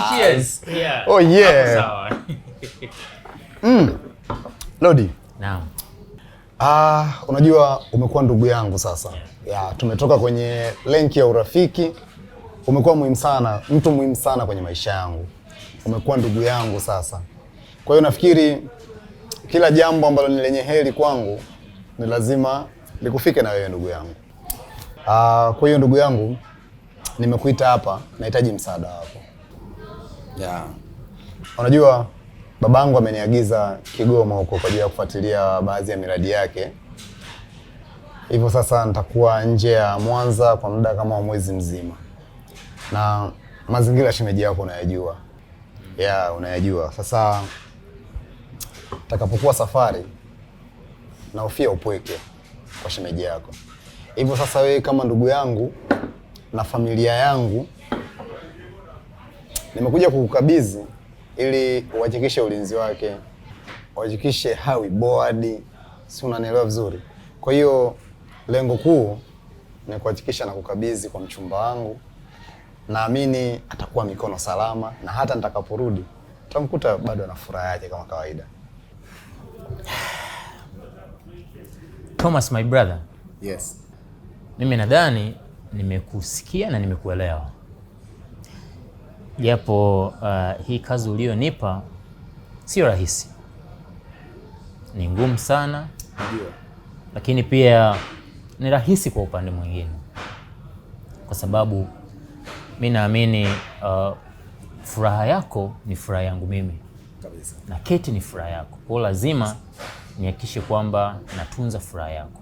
Cheers. Oh yeah. Lodi. Naam. Unajua umekuwa ndugu yangu sasa. Tumetoka kwenye lenki ya urafiki. Umekuwa muhimu sana, mtu muhimu sana kwenye maisha yangu. Umekuwa ndugu yangu sasa. Kwa hiyo nafikiri kila jambo ambalo ni lenye heri kwangu ni lazima likufike na wewe ndugu yangu. Kwa hiyo ndugu yangu nimekuita hapa, nahitaji msaada wako. Unajua babangu ameniagiza Kigoma huko kwa ajili ya kufuatilia baadhi ya miradi yake. Hivyo sasa nitakuwa nje ya Mwanza kwa muda kama mwezi mzima. Na mazingira shemeji yako unayajua. Unayajua. Sasa takapokuwa safari na ufia upweke kwa shemeji yako. Hivyo sasa wewe kama ndugu yangu na familia yangu nimekuja kukukabidhi ili uhakikishe ulinzi wake, uhakikishe hawi board, si unanielewa vizuri. Kwa hiyo lengo kuu ni kuhakikisha na kukabidhi kwa mchumba wangu. Naamini atakuwa mikono salama na hata nitakaporudi tutamkuta bado ana furaha yake kama kawaida. Thomas my brother. Yes. Mimi nadhani nimekusikia na nimekuelewa. Japo hii kazi ulionipa sio rahisi. Ni ngumu sana. Lakini pia ni rahisi kwa upande mwingine. Kwa sababu mimi naamini furaha yako ni furaha yangu mimi. Kabisa. Na Keti ni furaha yako. Kwa lazima nihakikishe kwamba natunza furaha yako.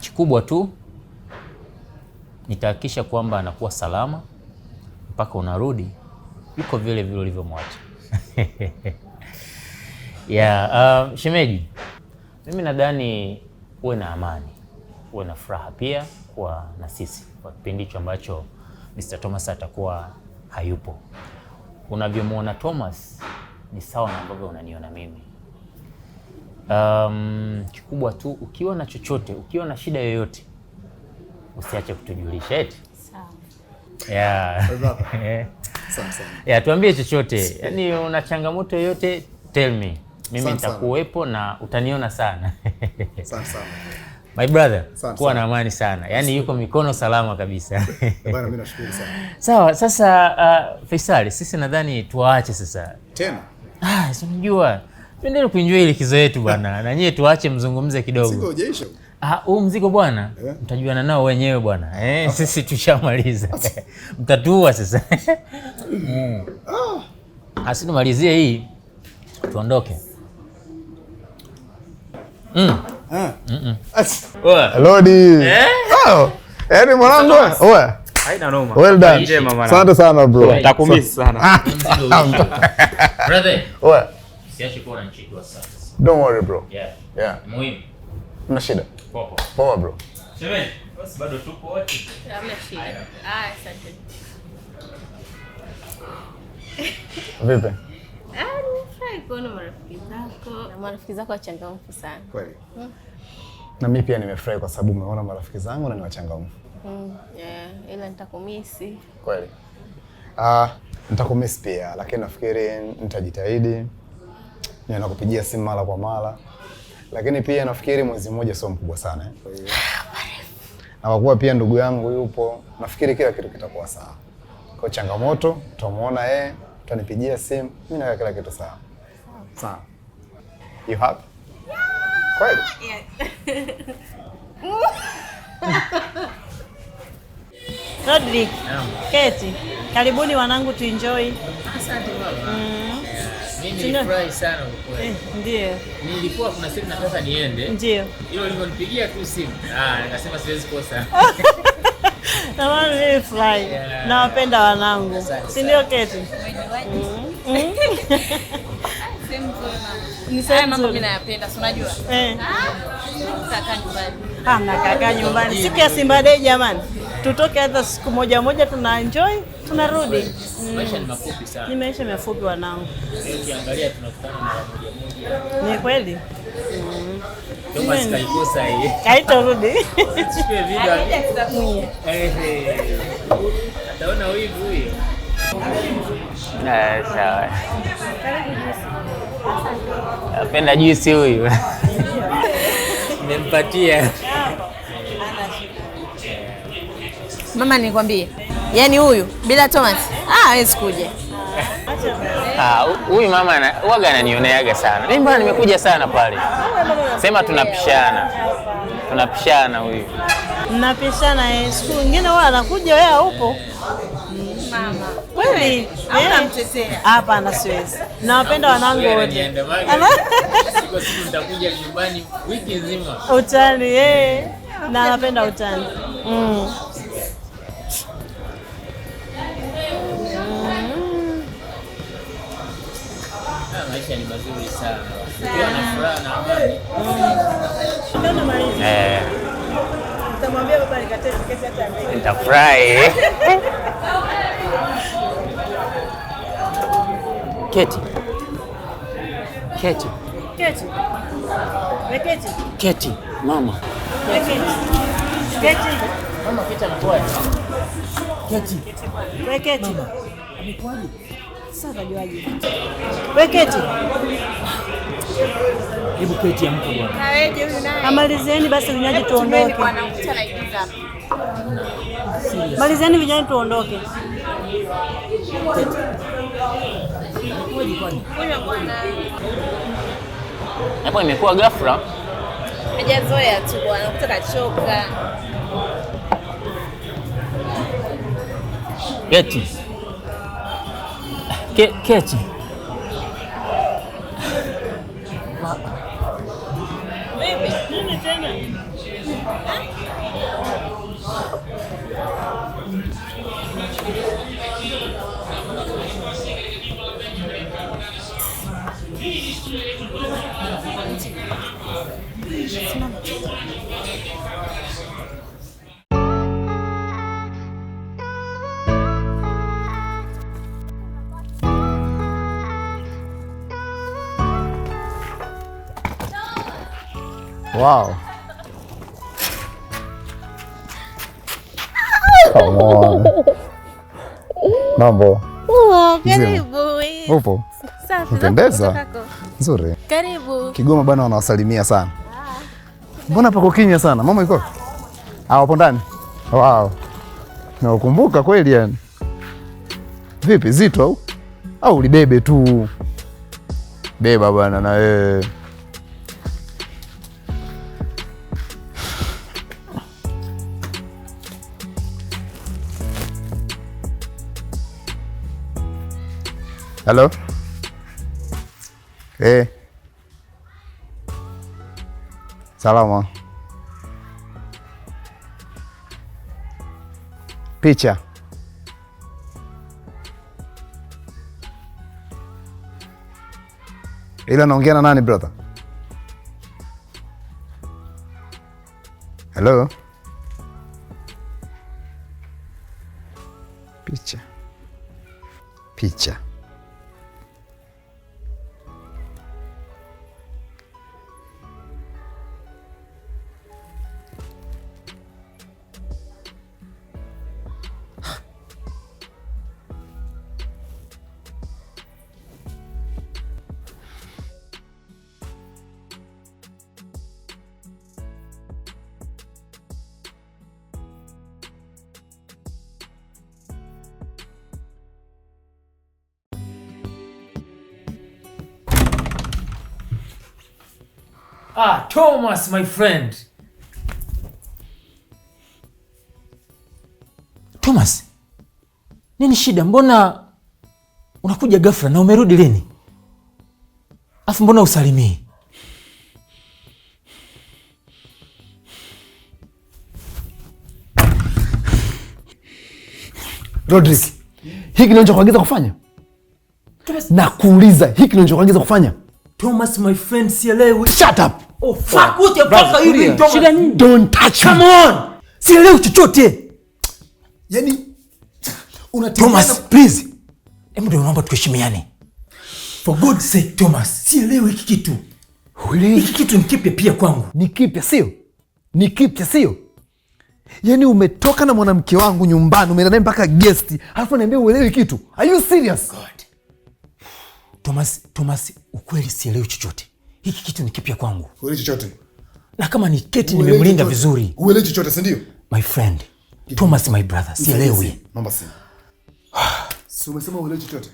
Kikubwa tu nitahakikisha kwamba anakuwa salama mpaka unarudi yuko vile vile ulivyomwacha. Shemeji, mimi nadhani uwe na amani, uwe na furaha pia kwa na sisi kwa kipindi hicho ambacho Mr. Thomas atakuwa hayupo. Unavyomwona Thomas ni sawa na ambavyo unaniona mimi. Kikubwa tu ukiwa na chochote, ukiwa na shida yoyote, usiache kutujulisha eti. Sawa. Yeah. Yeah, tuambie chochote. Yaani una changamoto yoyote, tell me. Mimi nitakuwepo na utaniona sana. Sana. My brother, kuwa na amani sana. Yaani yuko mikono salama kabisa. Bwana mimi nashukuru sana. Sawa, sasa Faisal, sisi nadhani tuwaache sasa. Tena? Si unajua. Tuendelee kuenjoy likizo yetu bwana. Na nyie tuache mzungumze kidogo. Mzigo hujaisha. Huu mzigo bwana, mtajuana nao wenyewe bwana. Sisi tushamaliza. Mtatua sasa. Tumalizie hii. Tuondoke. Lodi. Yaani mwanangu wewe. Haina noma. Well done. Asante sana bro. Nitakumisi sana. Brother. Wewe. Siache kuwa unanicheki WhatsApp. Don't worry bro. Yeah. Muhimu. Una shida? Poa bro. Shemeji, basi bado tupo wote. Hamna shida. Asante. Vipi? Nimefurahi kuona marafiki zako. Na marafiki zako wachangamfu sana. Kweli. Na mimi pia nimefurahi kwa sababu umeona marafiki zangu na ni wachangamfu. Ila nitakumisi. Kweli. Nitakumisi pia, lakini nafikiri nitajitahidi. Ninakupigia simu mara kwa mara. Lakini pia nafikiri mwezi mmoja sio mkubwa sana. Na kwa kuwa pia ndugu yangu yupo, nafikiri kila kitu kitakuwa sawa. Kwa changamoto, tutamuona yeye, tutanipigia simu, mimi na kila kitu sawa. Sawa. You happy? Kweli? Rodrick, Keti, karibuni wanangu tuenjoy. Asante mama. Mimi nilifurahi sana kwa kweli. Ndio. Nilikuwa kuna siku nataka niende. Ndio. Hilo ulivyonipigia tu simu. Nikasema siwezi kosa. Tamam, nilifurahi. Nawapenda wanangu. Si ndio Keti? Nisema mambo mimi nayapenda, si unajua? Kaka nyumbani. Mnakaa nyumbani. Siku ya Simba Day jamani. Tutoke hata siku moja tuna enjoy, tunarudi. Maisha ni mafupi sana. Ni maisha mafupi wanangu. Ukiangalia tunakutana mara moja. Ni kweli? Thomas kaikosa hii. Haitarudi. Chukue video. Ataona wivu huyu. Sawa. Napenda juice huyu. Nimempatia. Mama nikwambie. Yaani huyu bila Thomas hawezi kuja. Huyu mama huaga ananioneaga sana. Mimi bwana nimekuja sana pale. Sema tunapishana. Tunapishana huyu. Mnapishana siku nyingine wewe anakuja wewe upo. Mama. Kweli? Unamtetea. Hapana siwezi. Nawapenda wanangu wote. Siku nitakuja nyumbani wiki nzima. Utani na napenda utani. Maisha ni mazuri sana. Ukiwa na furaha na amani. Nitamwambia baba nikate tiketi hata mbele. Nitafurahi. Keti. Keti, mama. Keti. Mama keti anakuaje? Keti. Amekuaje? Sasa kajuaje? Keti. Hebu keti amka bwana. Kaweje huyu naye? Amalizieni basi vinywaji tuondoke. Malizieni vinywaji tuondoke. Hapo imekuwa ghafla. Hajazoea tu bwana, kutoka choka. Keti. Keti. Nini tena? Wow. Come on. Mambo. Karibu. Upo? Safi. Mpendeza. Nzuri. Karibu. Kigoma bwana wanawasalimia sana. Mbona pako kimya sana? Mama yuko? Hapo ndani. Wow. Nakumbuka kweli yani. Vipi zito au ulibebe tu? Beba bwana na wewe. Hello? Salama. Picha. Ila naongea na nani brother? Hello? Picha. Thomas, my friend. Thomas, nini shida? Mbona unakuja ghafla na umerudi lini? Afu mbona usalimii? Rodrick, hiki ndio unachokuagiza kufanya? Thomas, nakuuliza hiki ndio unachokuagiza kufanya? Thomas, my friend, sielewi. Shut up. Oh fuck, what the fuck are you doing, Thomas? Shida nini? Don't touch me. Come on. Sielewi chochote. Yaani Thomas, please. Hebu naomba tuheshimiane. For God's sake, Thomas, sielewi hiki kitu. Hiki kitu ni kipya pia kwangu. Ni kipya sio? Ni kipya sio? Yaani umetoka na mwanamke wangu nyumbani, umeenda naye mpaka guest, alafu niambia uelewi kitu. Are you serious? God. Thomas, ukweli sielewi chochote. Hiki kitu ni kipya kwangu. Uelewi chochote? Na kama ni Keti nimemlinda vizuri. Uelewi chochote, si ndio? My friend, Thomas my brother, sielewi. Naomba simu. Si umesema uelewi chochote?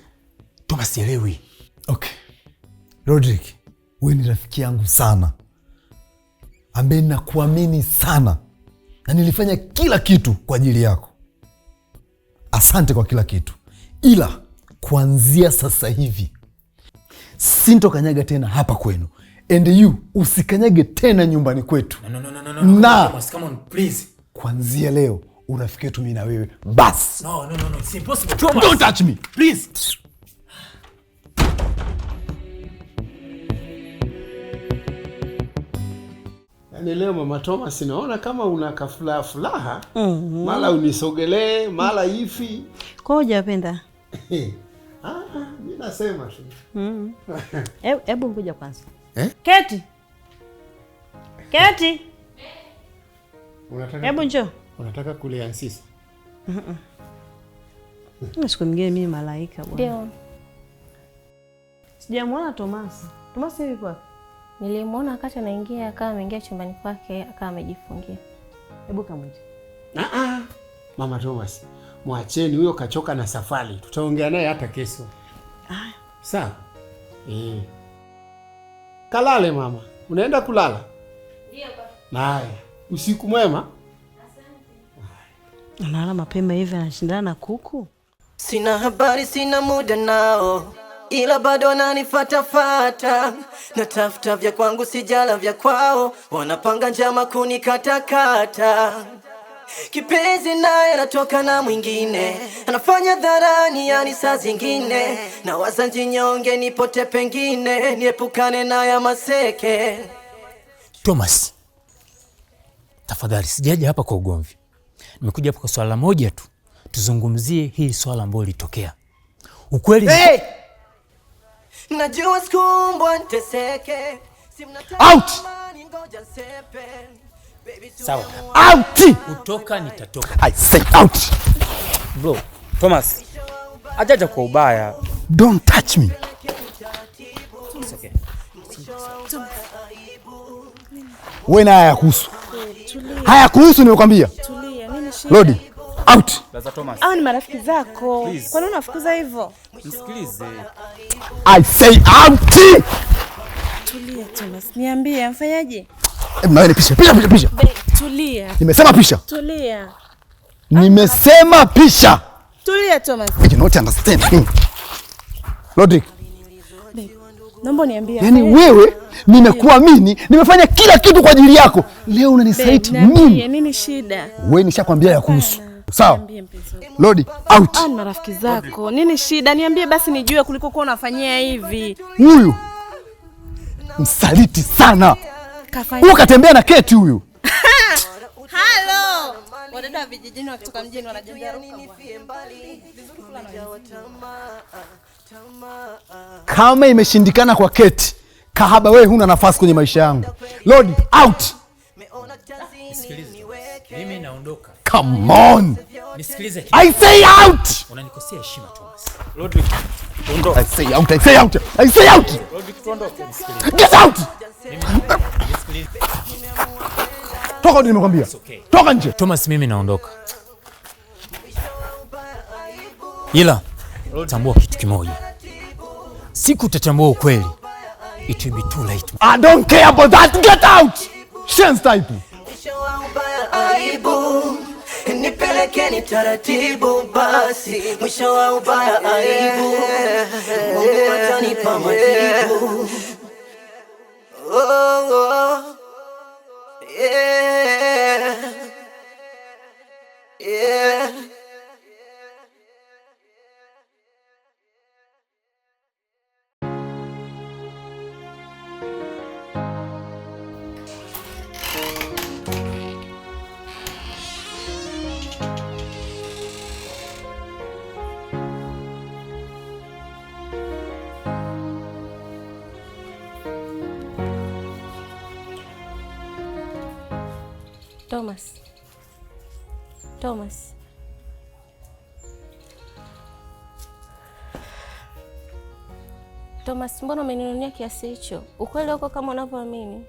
Thomas, sielewi. Okay. Rodrick, wewe ni rafiki yangu sana, ambaye nakuamini sana, na nilifanya kila kitu kwa ajili yako. Asante kwa kila kitu, ila kuanzia sasa hivi sintokanyaga tena hapa kwenu, and you usikanyage tena nyumbani kwetu. No. Na Thomas, come on, please. kuanzia leo urafiki wetu mimi na wewe basi. No, it's impossible. Thomas, don't touch me, please. Yaani leo Mama Thomas naona kama una kafuraha. Mara unisogelee, mara hivi. Kwa hujapenda? Mimi nasema tu. Hebu ngoja kwanza. Keti. Hebu njoo. Unataka kuliansisa? Siku nyingine mimi malaika bwana. Ndio. Sijamwona Thomas. Thomas hivi kwa? Nilimwona wakati anaingia, akawa ameingia chumbani kwake, akawa amejifungia. Hebu kamwite. Mama Thomas, mwacheni huyo, kachoka na safari. Tutaongea naye hata kesho. Sawa? Kalale mama. Unaenda kulala? Ndio baba. Haya. Usiku mwema. Analala mapema hivi, anashindana na kuku. Sina habari, sina muda nao, ila bado wananifatafata. Natafuta vya kwangu, sijala vya kwao, wanapanga njama kunikatakata. Kipenzi naye anatoka na mwingine, anafanya dharani, yani saa zingine na waza njinyonge, nipote pengine, niepukane na ya maseke. Thomas, tafadhali, sijaja hapa kwa ugomvi. Nimekuja hapa kwa swala moja tu. Tuzungumzie hili swala ambalo litokea. Ukweli najua sikumbwa niteseke. Out! Sawa. Out! Kutoka nitatoka. I say out. Bro, Thomas. Ajaja kwa ubaya. Don't touch me. It's okay. Wewe na haya kuhusu. Haya kuhusu nimekwambia. Tulia, nini shida? Lodi, out. Brother Thomas. Ni marafiki zako. Kwa nini unafukuza hivyo? Msikilize. I say out. Tulia Thomas, niambie mfanyaje? Mnawe pisha. Tulia. Nimesema pisha. Tulia. Nimesema pisha. Tulia Thomas. You don't understand. Lodi. Naomba niambie. Yaani wewe nimekuamini, nimefanya kila kitu kwa ajili yako. Leo unanisaliti mimi. Nini shida? Wewe nishakwambia ya kuhusu. Sawa? Lodi, out. Ni marafiki zako. Nini shida? Niambie basi nijue kuliko kuwa unafanyia hivi. Huyu msaliti sana. Kafanya. Ukatembea na Keti huyu. Halo. Wadada wa vijijini wakitoka mjini wanajengea mbali. Kama imeshindikana kwa Keti, kahaba wewe huna nafasi kwenye maisha yangu. Lodi, out. Nisikilize. Mimi naondoka. Come on. Nisikilize. I say out. Unanikosea heshima Thomas. Rodrick, I say out. I say out. I say out. Rodrick, tuondoke. Get out. Toka ndio nimekwambia. Toka nje. Thomas, mimi naondoka. Ila tambua kitu kimoja. Siku utatambua ukweli, it will be too late. I don't care about that. Get out. Shen's type. Aibu nipelekeni taratibu basi, mwisho wa ubaya aibu, Mungu atanipa majibu. Oh, oh. Yeah. Yeah. Thomas. Thomas, mbona umeninunia kiasi hicho? Ukweli uko kama unavyoamini?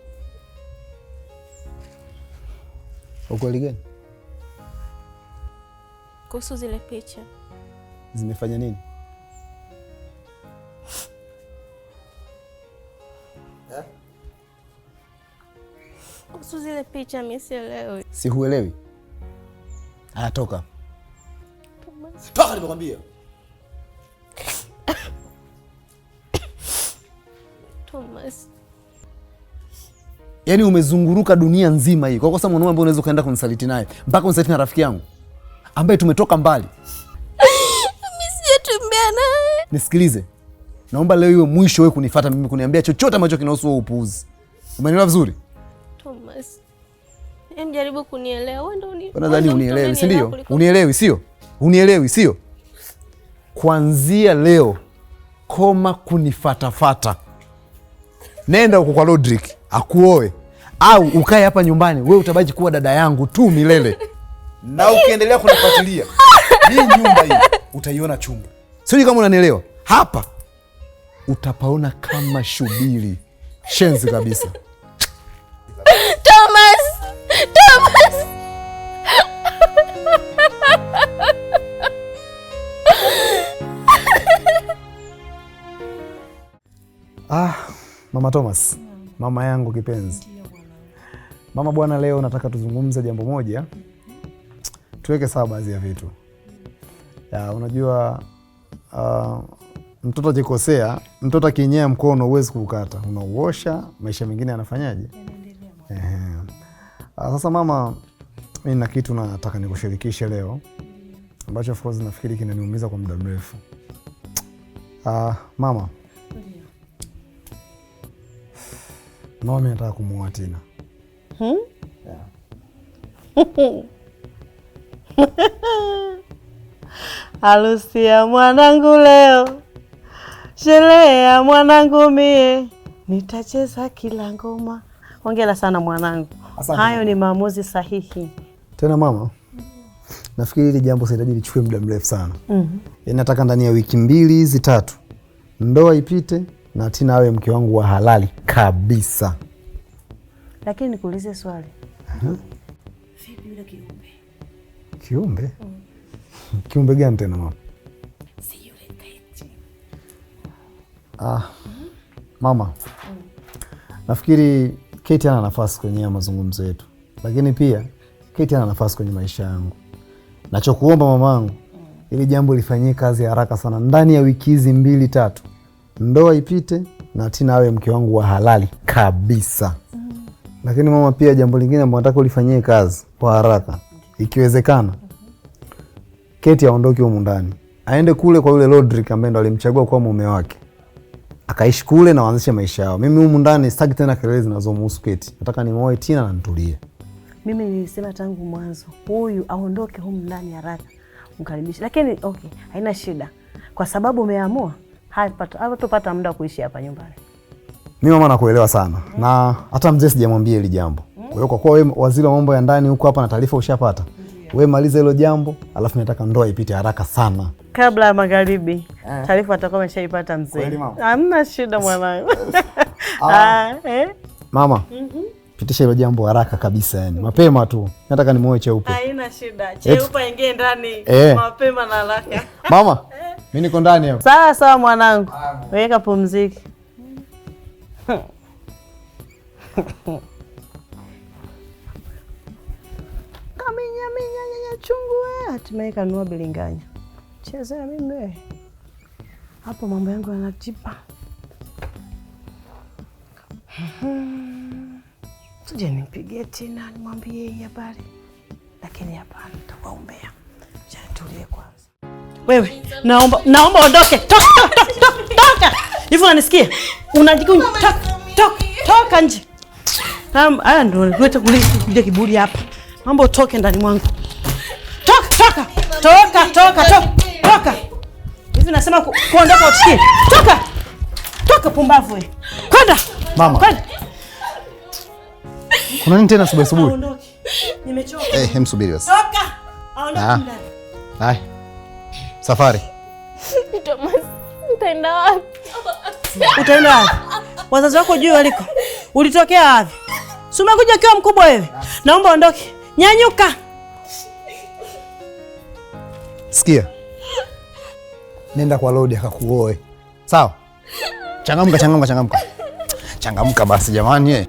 Ukweli gani? Kuhusu zile picha. Zimefanya nini? Kuhusu zile picha mimi sielewi. Si huelewi? Haya, toka. Thomas. Toka nimekwambia. Thomas. Yaani umezunguruka dunia nzima hii kwa kosa mwanaume ambaye unaweza kaenda kunisaliti naye. Mpaka unisaliti na rafiki yangu ambaye tumetoka mbali. Mimi sijatembea naye. Nisikilize. Naomba leo iwe mwisho wewe kunifuata mimi kuniambia chochote ambacho kinahusu wewe upuuzi. Umenielewa vizuri? Thomas. Jaribu kunielewa. Wewe ndio unielewi. Unadhani unielewi, si ndio? Unielewi, sio? Unielewi, sio? Kuanzia leo koma kunifatafata. Nenda huko kwa Rodrick akuoe au ukae hapa nyumbani, wewe utabaki kuwa dada yangu tu milele. Na ukiendelea kunifuatilia hii nyumba hii utaiona chungu. Sio kama unanielewa. Hapa utapaona kama shubiri. Shenzi kabisa. Thomas! Thomas! Mama Thomas, mama yangu kipenzi. Mama bwana, leo nataka tuzungumze jambo moja. Tuweke sawa baadhi ya vitu. Unajua mtoto akikosea, mtoto akinyea mkono huwezi kukata. Unauosha, maisha mengine yanafanyaje? Sasa mama, mimi na kitu nataka nikushirikishe leo ambacho of course nafikiri kinaniumiza kwa muda mrefu. Mama. Mama nataka kumuoa Tina. Harusi ya mwanangu leo, sherehe ya mwanangu mie, nitacheza kila ngoma Hongera sana mwanangu. Asante. Hayo ni maamuzi sahihi. Tena mama, nafikiri hili jambo sitahitaji lichukue muda mrefu sana. Nataka ndani ya wiki 2 hizi 3 ndoa ipite na Tina awe mke wangu wa halali kabisa. Lakini nikuulize swali. Vipi yule kiumbe? Kiumbe? Kiumbe gani tena mama? Si yule Kate. Mama. Nafikiri Kate ana nafasi kwenye mazungumzo yetu. Lakini pia Kate ana nafasi kwenye maisha yangu. Nachokuomba mamangu, ili jambo lifanyie kazi haraka sana. Ndani ya wiki hizi 2-3 ndoa ipite na Tina awe mke wangu wa halali kabisa. Lakini mama, pia jambo lingine ambalo nataka ulifanyie kazi kwa haraka, ikiwezekana Kate aondoke huko ndani, aende kule kwa yule Rodrick ambaye ndo alimchagua kwa mume wake, akaishi kule na waanzishe maisha yao. Mimi huko ndani sitaki tena kelele zinazomhusu Kate. Nataka nimuoe Tina na nitulie. Mimi nilisema tangu mwanzo huyu aondoke huko ndani haraka, mkaribishe. Lakini okay, haina shida. Kwa sababu umeamua, hatupata muda kuishi hapa nyumbani. Mimi mama nakuelewa sana. Na hata mzee sijamwambia hili jambo. Kwa hiyo kwa kuwa wewe waziri wa mambo ya ndani huko hapa na taarifa ushapata, wewe maliza hilo jambo, alafu nataka ndoa ipite haraka sana. Kabla ya magharibi, taarifa atakuwa ameshaipata mzee. Hamna shida mwanangu. Mama, pitisha hilo jambo haraka kabisa yani. Mapema tu. Nataka nimuoe Cheupe. Haina shida. Cheupe ingie ndani mapema na haraka. Mama, mimi niko ndani hapo. Sawa sawa mwanangu. Weka pumziki. Kaminya chungu wewe. Hatimaye kanunua bilinganya. Chezea mimi wewe. Hapo mambo yangu yanatipa. Tuje nipigie Tina nimwambie hii habari. Lakini hapana, nitakuombea. Acha nitulie kwanza. Wewe, naomba ondoke. Toka. Hivi unanisikia? Unajikunya. Toka nje. Haya ndio nileta kuja kiburi hapa. Mambo utoke ndani mwangu. Toka. Hivi nasema kuondoka usikie. Toka pumbavu wewe. Kwenda. Mama. Kwenda. Kuna nini tena asubuhi? Nimechoka. Msubiri basi. Toka. Aondoka ndani. Hai. Safari. Thomas, utaenda wapi? Utaenda wapi? Wazazi wako juu waliko. Ulitokea wapi? Si umekuja ukiwa mkubwa wewe. Naomba ondoke. Nyanyuka. Sikia. Nenda kwa Lodi akakuoe. Sawa? Changamka. Changamka basi jamani.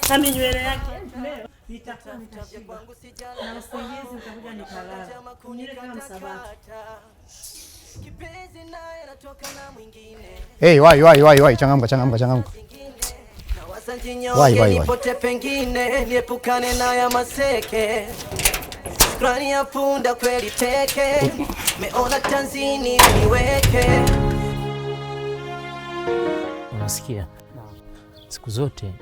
Nami nywele yake leo nitakuja kwangu sijala na usingizi utakuja nikalala. Nywele kama msabati. Kipenzi naye anatoka na mwingine. Wai, changamka. Wai. Nipote pengine niepukane na ya maseke. Shukrani ya punda kweli teke. Meona tanzini niweke. Unasikia? Siku zote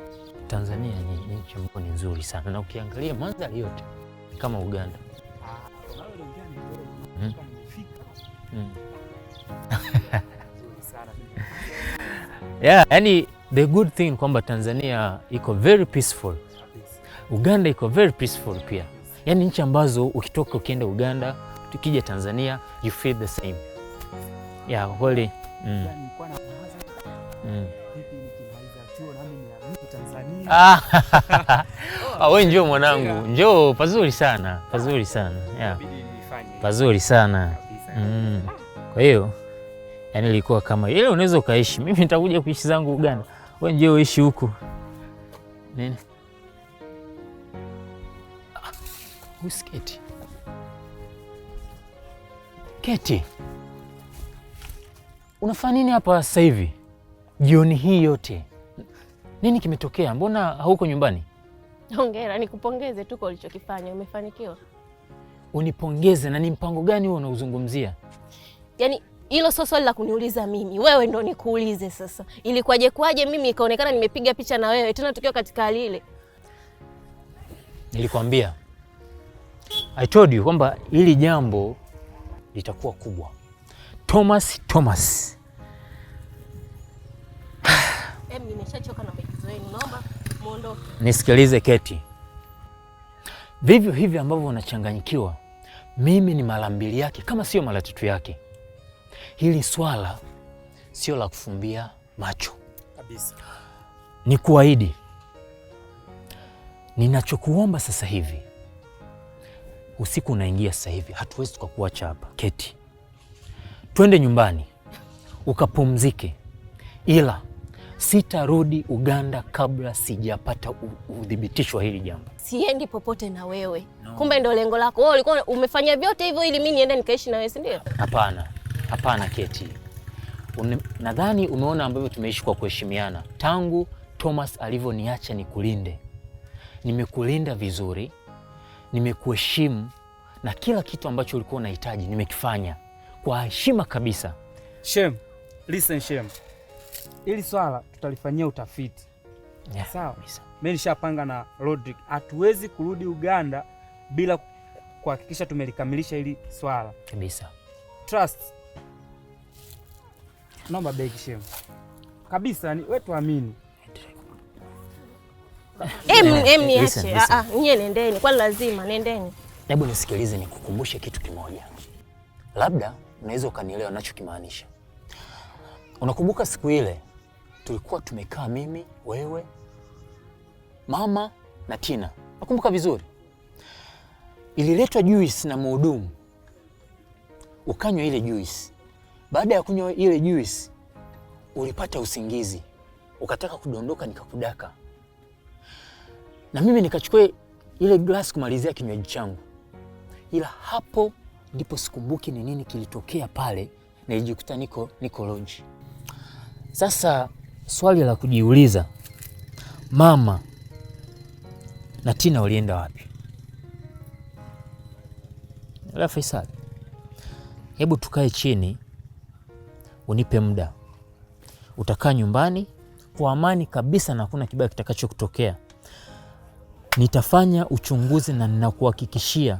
Tanzania ni nchi ambayo ni nzuri sana, na ukiangalia mandhari yote kama Uganda. Yeah, yani the good thing kwamba Tanzania iko very peaceful. Uganda iko very peaceful pia. Yani nchi ambazo ukitoka ukienda Uganda, tukija Tanzania, you feel the same. Yeah, kweli. Wewe njoo mwanangu, njoo, pazuri sana. Yeah. Pazuri sana. Kwa hiyo yani ilikuwa kama ile unaweza ukaishi. Mimi nitakuja kuishi zangu Uganda. Wewe njoo uishi huku. Nini? Usiketi. Keti. Unafanya nini hapa sasa hivi? Jioni hii yote. Nini kimetokea? Mbona hauko nyumbani? Hongera, nikupongeze tu kwa ulichokifanya. Umefanikiwa. Unipongeze, na ni mpango gani huo unauzungumzia? Yaani hilo sio swali la kuniuliza mimi. Wewe ndo nikuulize sasa. Ilikuwaje mimi ikaonekana nimepiga picha na wewe tena tukiwa katika hali ile? Nilikwambia. I told you kwamba hili jambo litakuwa kubwa. Thomas nimeshachoka na maigizo yenu. Naomba muondoke. Nisikilize Keti. Vivyo hivi ambavyo unachanganyikiwa, mimi ni mara 2 yake kama sio mara 3 yake. Hili swala sio la kufumbia macho kabisa. Ni kuahidi. Ninachokuomba sasa hivi, usiku unaingia sasa hivi, hatuwezi tukakuacha hapa Keti. Twende nyumbani ukapumzike, ila sitarudi Uganda kabla sijapata udhibitisho wa hili jambo. Siendi popote na wewe. Kumbe ndio lengo lako. Wewe ulikuwa umefanya vyote hivyo ili mimi niende nikaishi na wewe, si ndio? Hapana. Hapana Keti. Nadhani umeona ambavyo tumeishi kwa kuheshimiana. Tangu Thomas alivyoniacha nikulinde. Nimekulinda vizuri. Nimekuheshimu na kila kitu ambacho ulikuwa unahitaji nimekifanya kwa heshima kabisa. Shem, listen Shem. Ili swala tutalifanyia utafiti. Yeah, sawa. Mimi nishapanga na Rodrick. Hatuwezi kurudi Uganda bila kuhakikisha tumelikamilisha hili swala. Kabisa. Trust. Naomba begi Shem. Kabisa ni wewe tuamini. Niache. Nyie nendeni. Kwani lazima nendeni. Hebu nisikilize nikukumbushe kitu kimoja. Labda unaweza ukanielewa ninachokimaanisha. Unakumbuka siku ile tulikuwa tumekaa mimi, wewe, mama na Tina? Nakumbuka vizuri. Ililetwa juice na mhudumu. Ukanywa ile juice. Baada ya kunywa ile juice ulipata usingizi. Ukataka kudondoka nikakudaka. Na mimi nikachukua ile glass kumalizia kinywaji changu. Ila hapo ndipo sikumbuki ni nini kilitokea pale na nilijikuta niko lodge. Sasa swali la kujiuliza, mama na Tina walienda wapi? La Faisal, hebu tukae chini, unipe muda. Utakaa nyumbani kwa amani kabisa na hakuna kibaya kitakacho kutokea. Nitafanya uchunguzi na ninakuhakikishia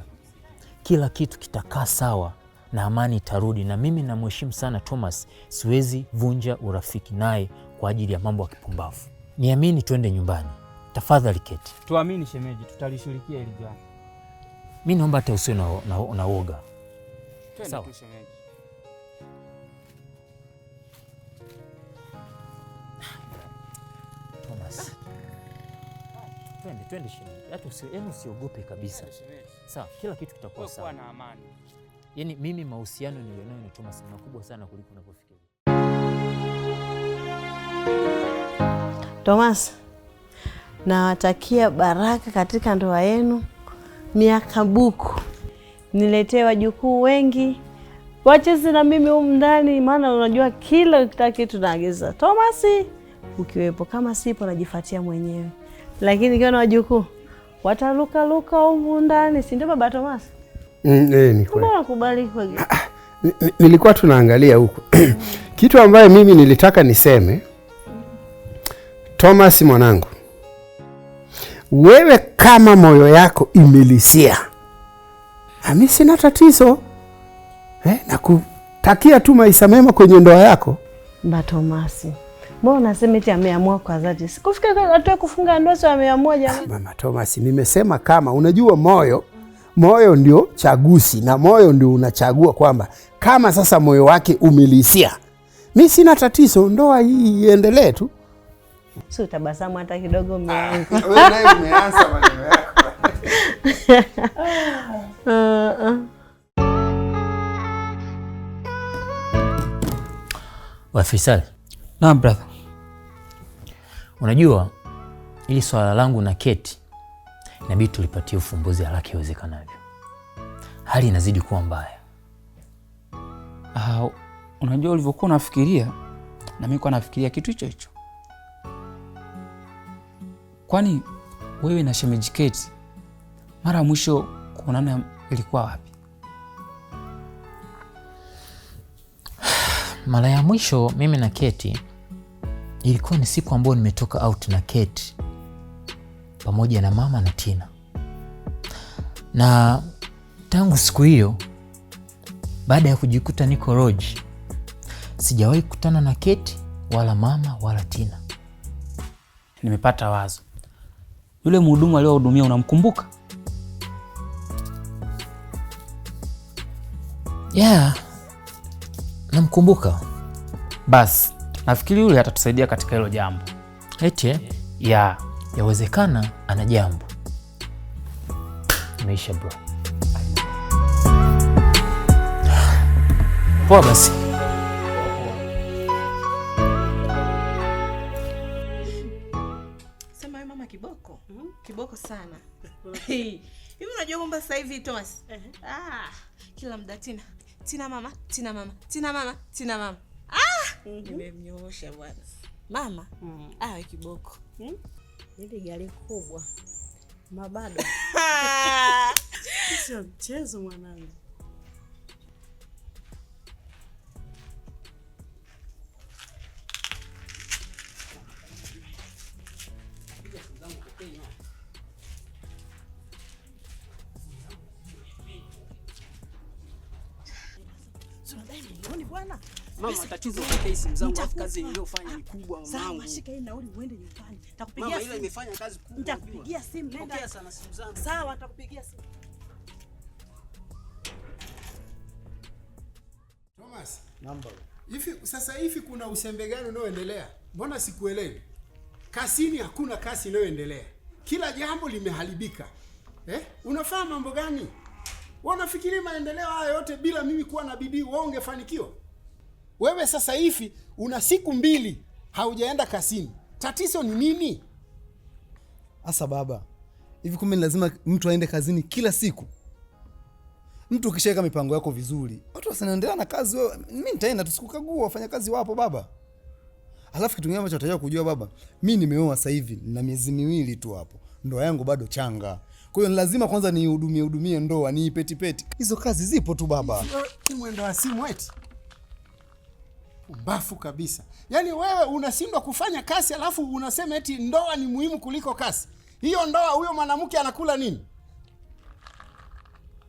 kila kitu kitakaa sawa na amani itarudi. Na mimi namheshimu sana Thomas, siwezi vunja urafiki naye kwa ajili ya mambo ya kipumbavu. Niamini, twende nyumbani. Tafadhali Keti. Tuamini shemeji, tutalishughulikia hili jambo. Mimi naomba hata usiwe na woga. Sawa shemeji. Thomas. Twende shemeji. Hata usiogope kabisa. Sawa, kila kitu kitakuwa sawa. Kuwa na amani. Yaani mimi mahusiano nilionayo na Thomas ni makubwa sana kuliko unavyofikiri. Thomas, nawatakia baraka katika ndoa yenu, miaka buku. Niletee wajukuu wengi, wacheze na mimi humu ndani, maana unajua kila kitu naagiza Thomas ukiwepo. Kama sipo najifuatia mwenyewe. Lakini kiona wajukuu wataluka humu ndani, si ndio baba Thomas? Ni kweli. Nakubali kwa hiyo. Nilikuwa tunaangalia huko. Kitu ambaye mimi nilitaka niseme, Thomas mwanangu, wewe kama moyo yako imelisia, mimi sina tatizo. Na kutakia tu maisha mema kwenye ndoa yako. Ba Thomas, mbona unasema eti ameamua kwa dhati? Sikufika atoe kufunga ndoa sio ameamua jamani. Mama Thomas, nimesema kama unajua moyo ndio chaguzi na moyo ndio unachagua kwamba kama sasa moyo wake umelisia, mimi sina tatizo, ndoa hii iendelee tu. Sio utabasamu hata kidogo mwanangu. Wewe naye umeanza maneno yako. Faisal. Naam brother. Unajua ili swala langu na Keti inabidi tulipatie ufumbuzi haraka iwezekanavyo. Hali inazidi kuwa mbaya. Unajua ulivyokuwa unafikiria na mimi kwa nafikiria kitu hicho hicho. Kwani wewe na shemeji Keti mara mwisho kuonana ilikuwa wapi? Mara ya mwisho mimi na Keti ilikuwa ni siku ambayo nimetoka out na Keti pamoja na mama na Tina. Na tangu siku hiyo, baada ya kujikuta niko lodge, sijawahi kukutana na Keti wala mama wala Tina. Nimepata wazo. Yule mhudumu aliyowahudumia unamkumbuka? Yeah, namkumbuka. Basi, nafikiri yule atatusaidia katika hilo jambo. Eti Yeah. Yawezekana ana jambo. Imeisha bro. Poa basi. Sema wewe mama kiboko. Kiboko sana. Hivi unajua kwamba sasa hivi Thomas? Kila muda Tina mama, Tina mama, Tina mama, Tina mama. Nimemnyoosha bwana. Mama, awe kiboko. Ile gari kubwa. Mabado. Sio mchezo mwanangu. Mama, tatizo ni kesi mzangu, kazi niliyofanya ni kubwa mamangu. Sawa, shika hii nauli uende nyumbani. Nitakupigia Mama, simu. ile imefanya kazi kubwa. Nitakupigia simu, nenda. Pokea sana simu zangu. Sawa, nitakupigia simu. Thomas, sasa hivi kuna usembe gani unaoendelea? Mbona sikuelewi? Kasini hakuna kasi inayoendelea. Kila jambo limeharibika. Unafanya mambo gani? Wanafikiri maendeleo haya yote bila mimi kuwa na bidii wewe ungefanikiwa? Wewe sasa hivi una siku 2 haujaenda kasini. Tatizo ni nini? Asa baba, hivi kumbe lazima mtu aende kazini kila siku? Mtu ukishaweka mipango yako vizuri, watu wasinaendelea na kazi, wewe mimi nitaenda tusikukagua wafanya kazi wapo baba. Alafu kitu kingine ambacho utajua kujua baba, mimi nimeoa sasa hivi na miezi 2 tu hapo. Ndoa yangu bado changa. Kwa hiyo lazima kwanza nihudumie ndoa, niipetipeti. Hizo kazi zipo tu baba. Ni mwendo wa simu eti. Mbafu kabisa. Yaani wewe unashindwa kufanya kazi alafu unasema eti ndoa ni muhimu kuliko kazi. Hiyo ndoa huyo mwanamke anakula nini?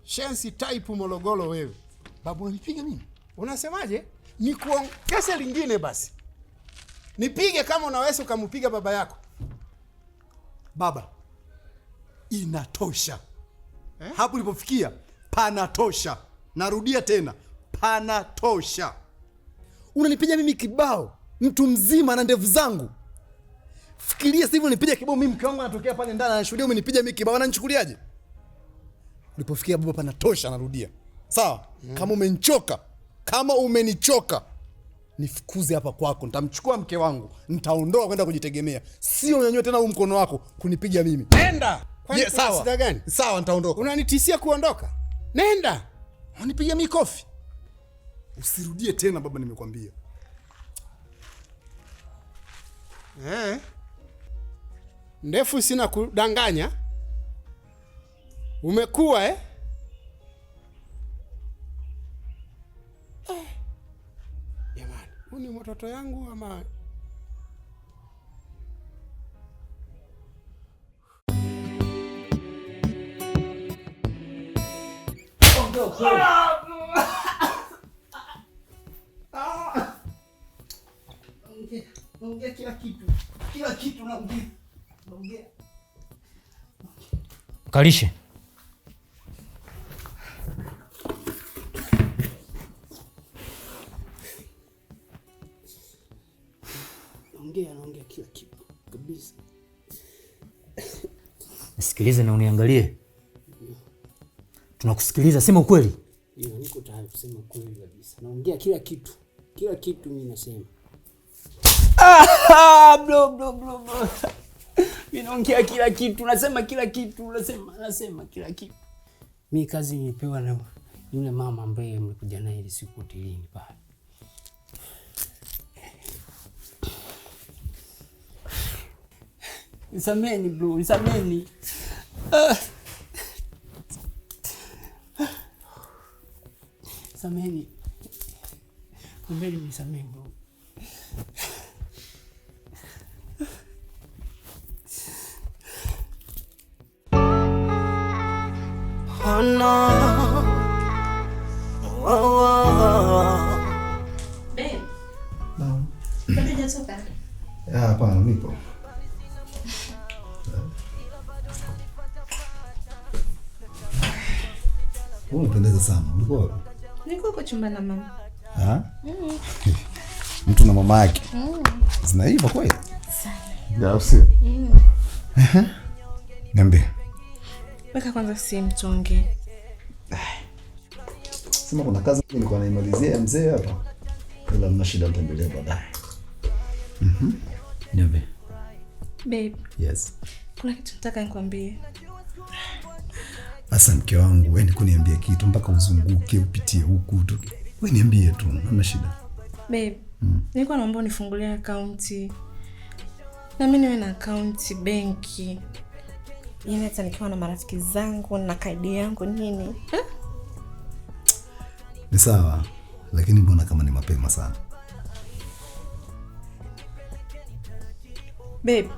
Shensi type Morogoro wewe. Babu unanipiga mimi? Unasemaje? Nikuongeze lingine basi. Nipige kama unaweza ukampiga baba yako. Baba, inatosha. Hapo ulipofikia panatosha. Narudia tena, panatosha. Unanipiga mimi kibao, mtu mzima na ndevu zangu. Fikiria sasa hivi unanipiga kibao, mimi mke wangu anatokea pale ndani anashuhudia umenipiga mimi kibao, ananichukuliaje? Ulipofikia baba panatosha, narudia. Sawa? Kama umenichoka, kama umenichoka, nifukuze hapa kwako. Nitamchukua mke wangu, nitaondoka kwenda kujitegemea. Sio unyanyue tena huu mkono wako kunipiga mimi. Nenda. Kwani kuna sawa. shida gani? Sawa, nitaondoka. Unanitishia kuondoka? Nenda. Unipiga mikofi. Usirudie tena baba, nimekwambia. Ndefu sina kudanganya. Umekuwa Jamani, huyu ni mtoto yangu ama Naongea kila kitu naongea. Kalishe. Naongea kila kitu kabisa. Nisikilize na uniangalie. Tunakusikiliza, sema ukweli. Niko tayari kusema ukweli kabisa. Naongea kila kitu mimi nasema. Bro. Mimi naongea kila kitu, nasema kila kitu, nasema kila kitu. Mimi kazi nilipewa na yule mama ambaye mlikuja naye ile siku hotelini pale. Nisameni bro, nisameni. Sameni. Kumbeni nisameni bro. Oh no. Babe. Naam. Bado hujatoka? Hapana, nipo. Umependeza sana. Ulikuwa wapi? Niko kwa chumba na mama. Mtu na mama yake. Zinaiva kweli? Sana. Ya, sio? Niambie. Weka kwanza simu tuongee. Sema kuna kazi nilikuwa naimalizia mzee hapa. Ila mna shida, nitaendelea baadaye. Niambie. Babe. Yes. Kuna kitu nataka nikwambie. Asa mke wangu, wewe ni kuniambia kitu mpaka uzunguke upitie huku utoke. Wewe niambie tu, hamna shida. Babe, nilikuwa naomba unifungulie akaunti. Na mimi niwe na akaunti benki. Yaani hata nikiwa na marafiki zangu na kadi yangu nini? Ni sawa, lakini mbona kama ni mapema sana? Babe,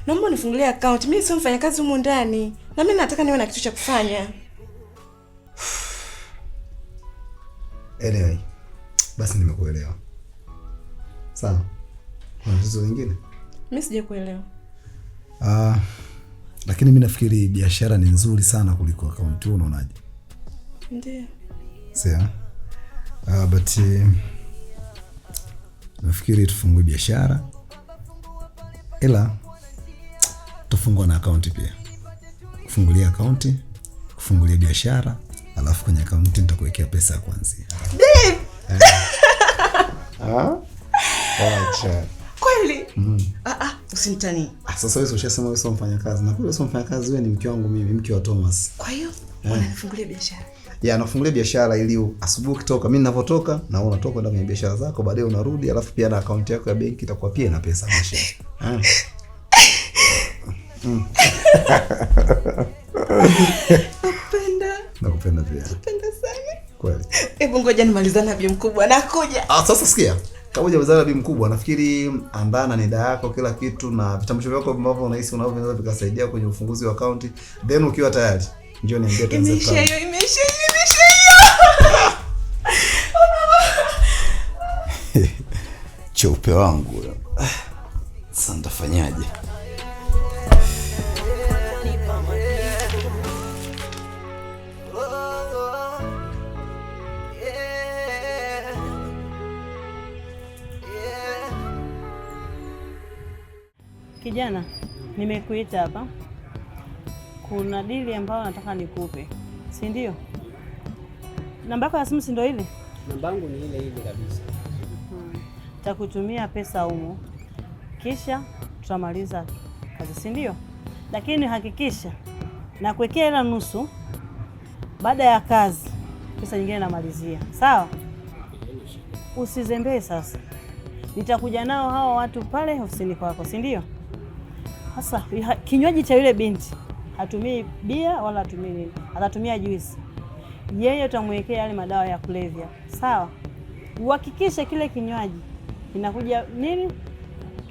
naomba unifungulie akaunti. Mimi sio mfanyakazi humu ndani. Na mimi nataka niwe na kitu cha kufanya. Anyway, basi nimekuelewa. Sawa. Kuna tatizo lingine? Mimi sijakuelewa. Lakini mimi nafikiri biashara ni nzuri sana kuliko akaunti. Unaonaje? Ndio. Sawa. But nafikiri tufungue biashara. Ila tufungua na akaunti pia. Kufungulia akaunti, kufungulia biashara, alafu kwenye akaunti nitakuwekea pesa ya kuanzia. Babe. Acha. Kweli? Usinitani. Sasa wewe ushasema wewe sio mfanyakazi. Na kule sio mfanyakazi, wewe ni mke wangu mimi, mke wa Thomas. Kwa hiyo unanifungulia biashara. Nafungulia biashara ili asubuhi ukitoka, mimi ninavyotoka na wewe unatoka kwenda kwenye biashara zako, baadaye unarudi, alafu pia na akaunti yako ya benki itakuwa pia na pesa mwisho. Nakupenda pia. Napenda sana. Kweli. Hebu ngoja nimalizane na bi mkubwa, nakuja. Sasa sikia. Kama hujamalizana na bi mkubwa, nafikiri andaa na nida yako, kila kitu na vitambulisho vyako ambavyo unahisi unaweza vikasaidia kwenye ufunguzi wa akaunti. Then ukiwa tayari, njoo niambie tuanze. Imeisha hiyo. Cheupe wangu. Sasa nitafanyaje? Kijana, nimekuita hapa. Kuna dili ambayo nataka nikupe. Si ndio? Namba yako ya simu si ndio ile? Namba yangu ni ile ile kabisa. Takutumia pesa humo. Kisha tutamaliza kazi, si ndio? Lakini hakikisha na kuwekea hela nusu. Baada ya kazi pesa nyingine namalizia. Sawa? Usizembee sasa. Nitakuja nao hawa watu pale ofisini kwako, si ndio? Sasa kinywaji cha yule binti hatumii bia wala hatumii nini. Atatumia juice. Yeye utamwekea yale madawa ya kulevya. Sawa? Uhakikishe kile kinywaji kinakuja nini?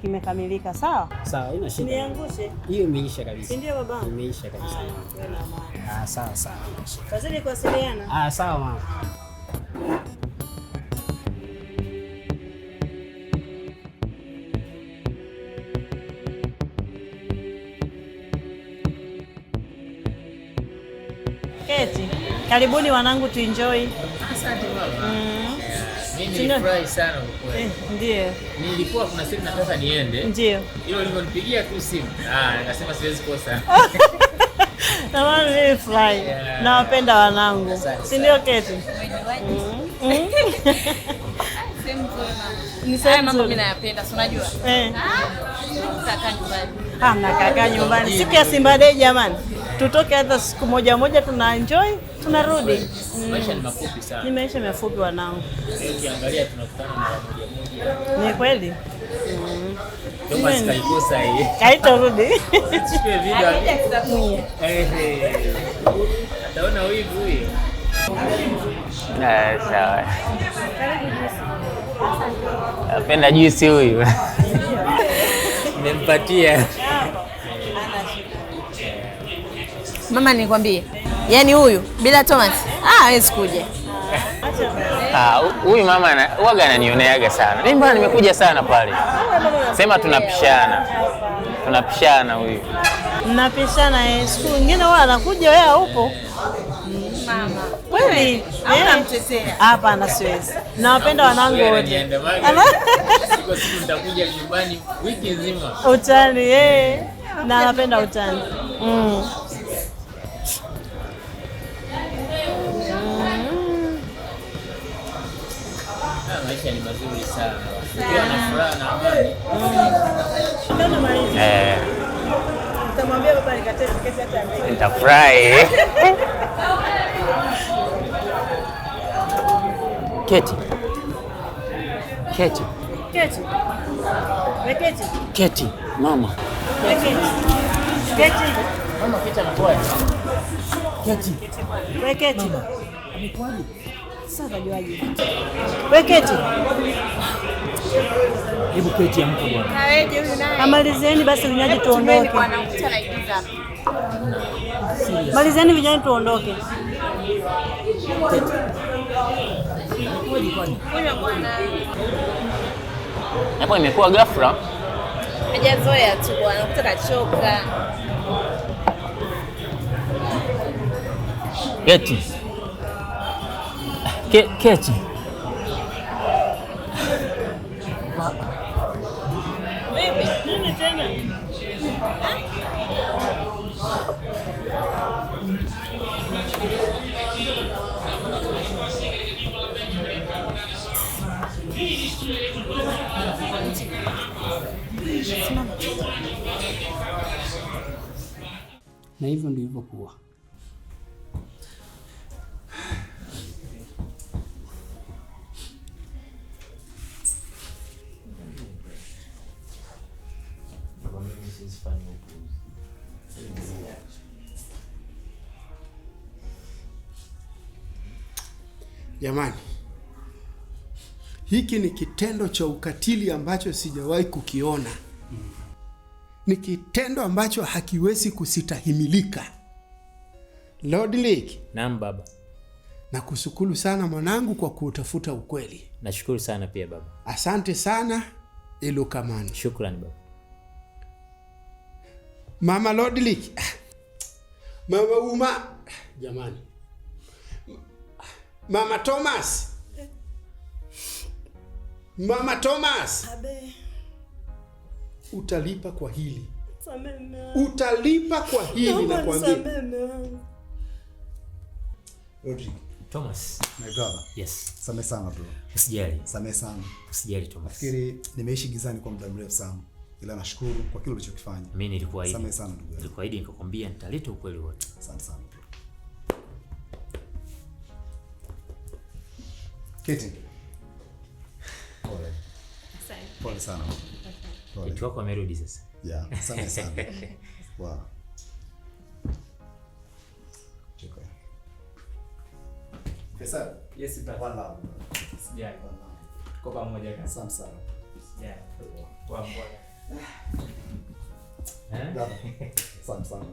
Kimekamilika, sawa? Sawa, ina shida. Niangushe. Hiyo imeisha kabisa. Si ndio baba? Imeisha kabisa. Sawa sawa. Kazini kuwasiliana. Sawa mama. Keti. Karibuni wanangu, tuenjoy. Asante mama. Mimi nilifurahi sana kwa kweli. Ndio. Nilikuwa kuna siku nataka niende. Ndio. Hilo uliponipigia tu simu. Nikasema siwezi kosa. Naona nilifurahi. Nawapenda wanangu. Si ndio Keti? Haya mambo mimi nayapenda, si unajua? Kaka nyumbani. Mnakaa nyumbani. Siku ya Simba Day jamani. Tutoke hata siku moja tuna enjoy, tunarudi. Maisha ni mafupi sana. Ni maisha mafupi wanangu. Ukiangalia tunakutana mara moja. Ni kweli? Ndio sikaikosa hii. Haitarudi. Chukue video. Ataona wivu huyo. Sawa. Napenda juisi huyu. Nimempatia. Mama nikwambie. Yaani huyu bila Thomas hawezi kuja. Huyu mama huaga ananioneaga sana. Mimi bwana nimekuja sana pale. Sema tunapishana. Tunapishana huyu. Mnapishana siku nyingine wewe anakuja wewe upo. Mama. Kweli? Au namtetea? Hapana, siwezi. Nawapenda wanangu wote. Siku nitakuja nyumbani wiki nzima. Utani, na napenda utani. Maisha ni mazuri sana. Ukiwa na furaha na amani. Nitamwambia baba nikate tiketi hata mbele. Nitafurahi. Keti. Keti. Weketi. Keti, mama. Keti. Mama keti anakuwa. Keti. Weketi. Amekuaje? Sasa kajuaje? Weketi. Hebu keti amka bwana. Na wewe huyu naye. Amalizeni basi vinywaji tuondoke. Bwana mkuta naigiza hapa. Malizeni vinywaji tuondoke. Kunywa bwana. Hapo imekuwa ghafla. Hajazoea tu bwana, mkuta kachoka. Keti. Keti. Nini tena? Na hivyo ndio ilivyokuwa. Jamani, hiki ni kitendo cha ukatili ambacho sijawahi kukiona. Ni kitendo ambacho hakiwezi kusitahimilika. Lord Lake. Naam baba. Nakushukuru sana mwanangu kwa kutafuta ukweli. Nashukuru sana pia baba. Asante sana Elokamani. Shukrani baba. Mama Lord Lake. Mama Uma. Jamani. Mama Thomas. Mama Thomas. Abe. Utalipa kwa hili. Sameme. Utalipa kwa hili na kuambia. Sameme. Rodrigo. Thomas. My brother. Yes. Same sana bro. Usijali. Same sana. Usijali Thomas. Nafikiri nimeishi gizani kwa muda mrefu sana. Ila nashukuru kwa kile ulichokifanya. Mimi nilikuahidi. Same sana ndugu yangu. Nilikuahidi nikakwambia nitaleta ukweli wote. Asante sana bro. Keti. Pole. Pole sana. Pole. Mtu wako amerudi sasa. Yeah, same sana. Wow. Chukua. Pesa? Yes, brother. One love. Yeah. Tuko pamoja kaka. Asante sana. Yeah. Kwa mbona. Asante sana.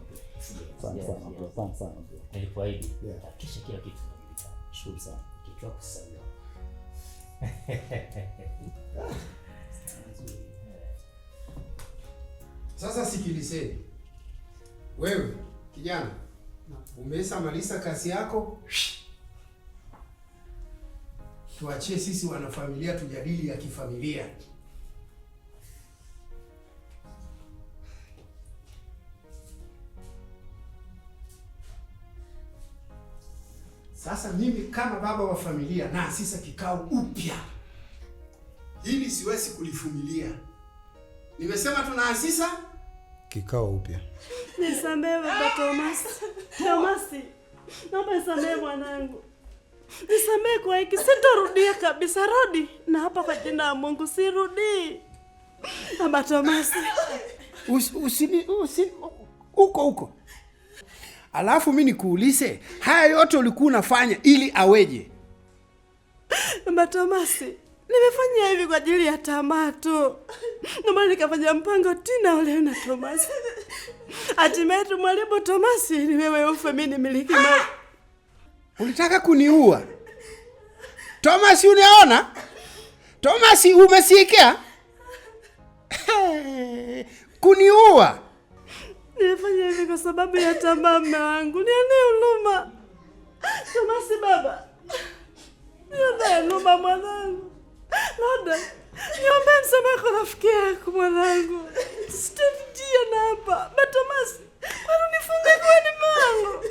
Asante sana bro. Asante sana bro. Nilikuahidi. Yeah. Hakikisha kila kitu kinajulikana. Shukrani sana. Kichwa kusaidia. Sasa sikilizeni. Wewe kijana, umesha maliza kazi yako? Tuachie sisi wanafamilia tujadili ya kifamilia. Sasa mimi kama baba wa familia na sisa kikao upya. Hili siwezi kulifumilia. Nimesema tunaasisa kikao upya. Nisamehe baba Thomas. Thomas. Naomba nisamehe mwanangu. Nisamehe kwa hiki, sitarudia kabisa. Rudi na hapa kwa jina la Mungu sirudi. Baba Thomas. Uko. Alafu mimi nikuulize, haya yote ulikuwa unafanya ili aweje? Baba Thomas, nimefanya hivi kwa ajili ya tamaa tu. Ndio maana nikafanya mpango Tina ole na Thomas. Hatimaye tumwalibu Thomas ili wewe ufe mimi nimiliki mali. Ulitaka kuniua? Thomas, unaona? Thomas, umesikia? Kuniua. Nilifanya hivi kwa sababu ya tamaa mume wangu. Nione huruma. Tomasi baba. Noma mwanangu. Labda niombe msamaha kwa rafiki yako mwanangu. Sitarudia na hapa. Tomasi, kwani nifunge kwa ni mango?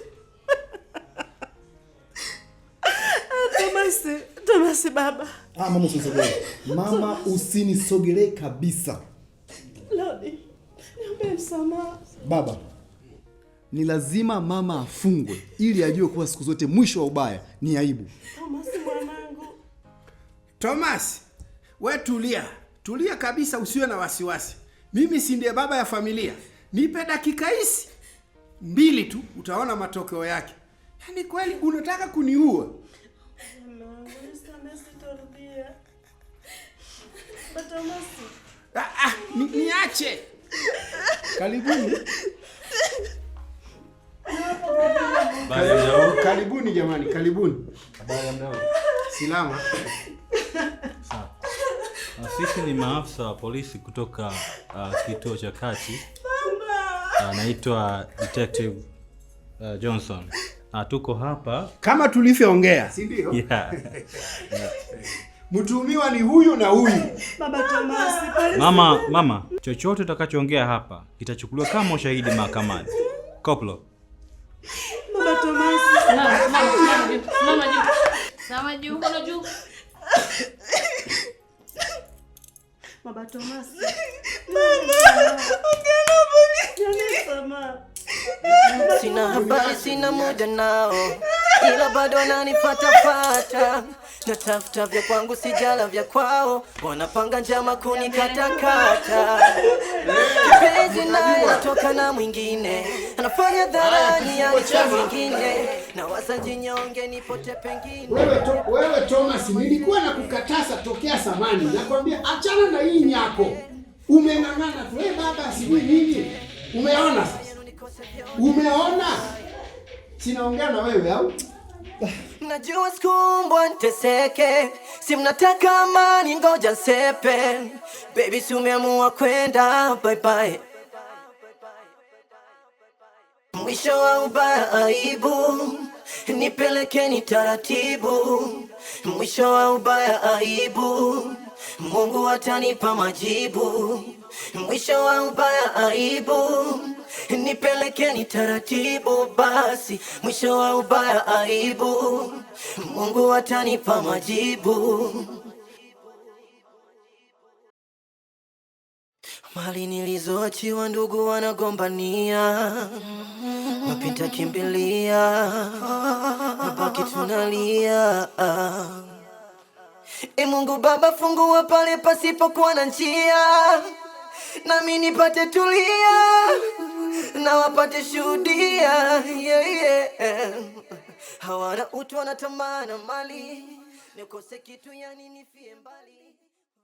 Tomasi baba. Mama usinisogelee. Mama usinisogelee kabisa. Lodi, niombe msamaha. Baba, ni lazima mama afungwe ili ajue kuwa siku zote mwisho wa ubaya ni aibu. Tomasi mwanangu. Thomas, we tulia. Tulia kabisa, usiwe na wasiwasi. Mimi si ndiye baba ya familia. Nipe dakika hizi 2 tu utaona matokeo yake. Yaani kweli unataka kuniua? Niache. Karibuni. Karibuni jamani, karibuni. Habari ya mdau. Salama. Sawa. Sisi ni maafisa wa polisi kutoka kituo cha kati. Anaitwa Detective Johnson. Tuko hapa kama tulivyoongea, si ndio? Yeah. Mtuhumiwa ni huyu na huyu. Baba Tomasi. Mama, chochote utakachoongea hapa kitachukuliwa kama ushahidi mahakamani. Koplo. Baba Tomasi. Mama juu, kono juu. Baba Tomasi. Sina habari, sina muda nao, ila bado wananifatafata. Natafuta vya kwangu, sijala vya kwao, wanapanga njama kunikatakata. Kipenzi naye natoka na mwingine, anafanya dharani ya cha mwingine, na waza jinyonge nipote pengine. Wewe Thomas, nilikuwa na kukataza tokea zamani. Nakwambia achana na hii nyako. Umeng'ang'ana tu. Wewe baba sijui nini. Umeona sasa? Umeona? Sinaongea na wewe au? Najua sikumbwa nteseke, si mnataka amani, ngoja nsepe. Baby si umeamua kwenda, bye bye. Mwisho wa ubaya aibu, nipelekeni taratibu. Mwisho wa ubaya aibu, Mungu atanipa majibu. Mwisho wa ubaya aibu, nipelekeni taratibu basi. Mwisho wa ubaya aibu, Mungu atanipa majibu. Mali nilizoachiwa ndugu wanagombania, mapita kimbilia, mabaki tunalia. Mungu Baba, fungua pale pasipokuwa na njia, nami nipate tulia, na wapate shuhudia. Hawana utu, wanatamana mali, nikose kitu yani nifie mbali.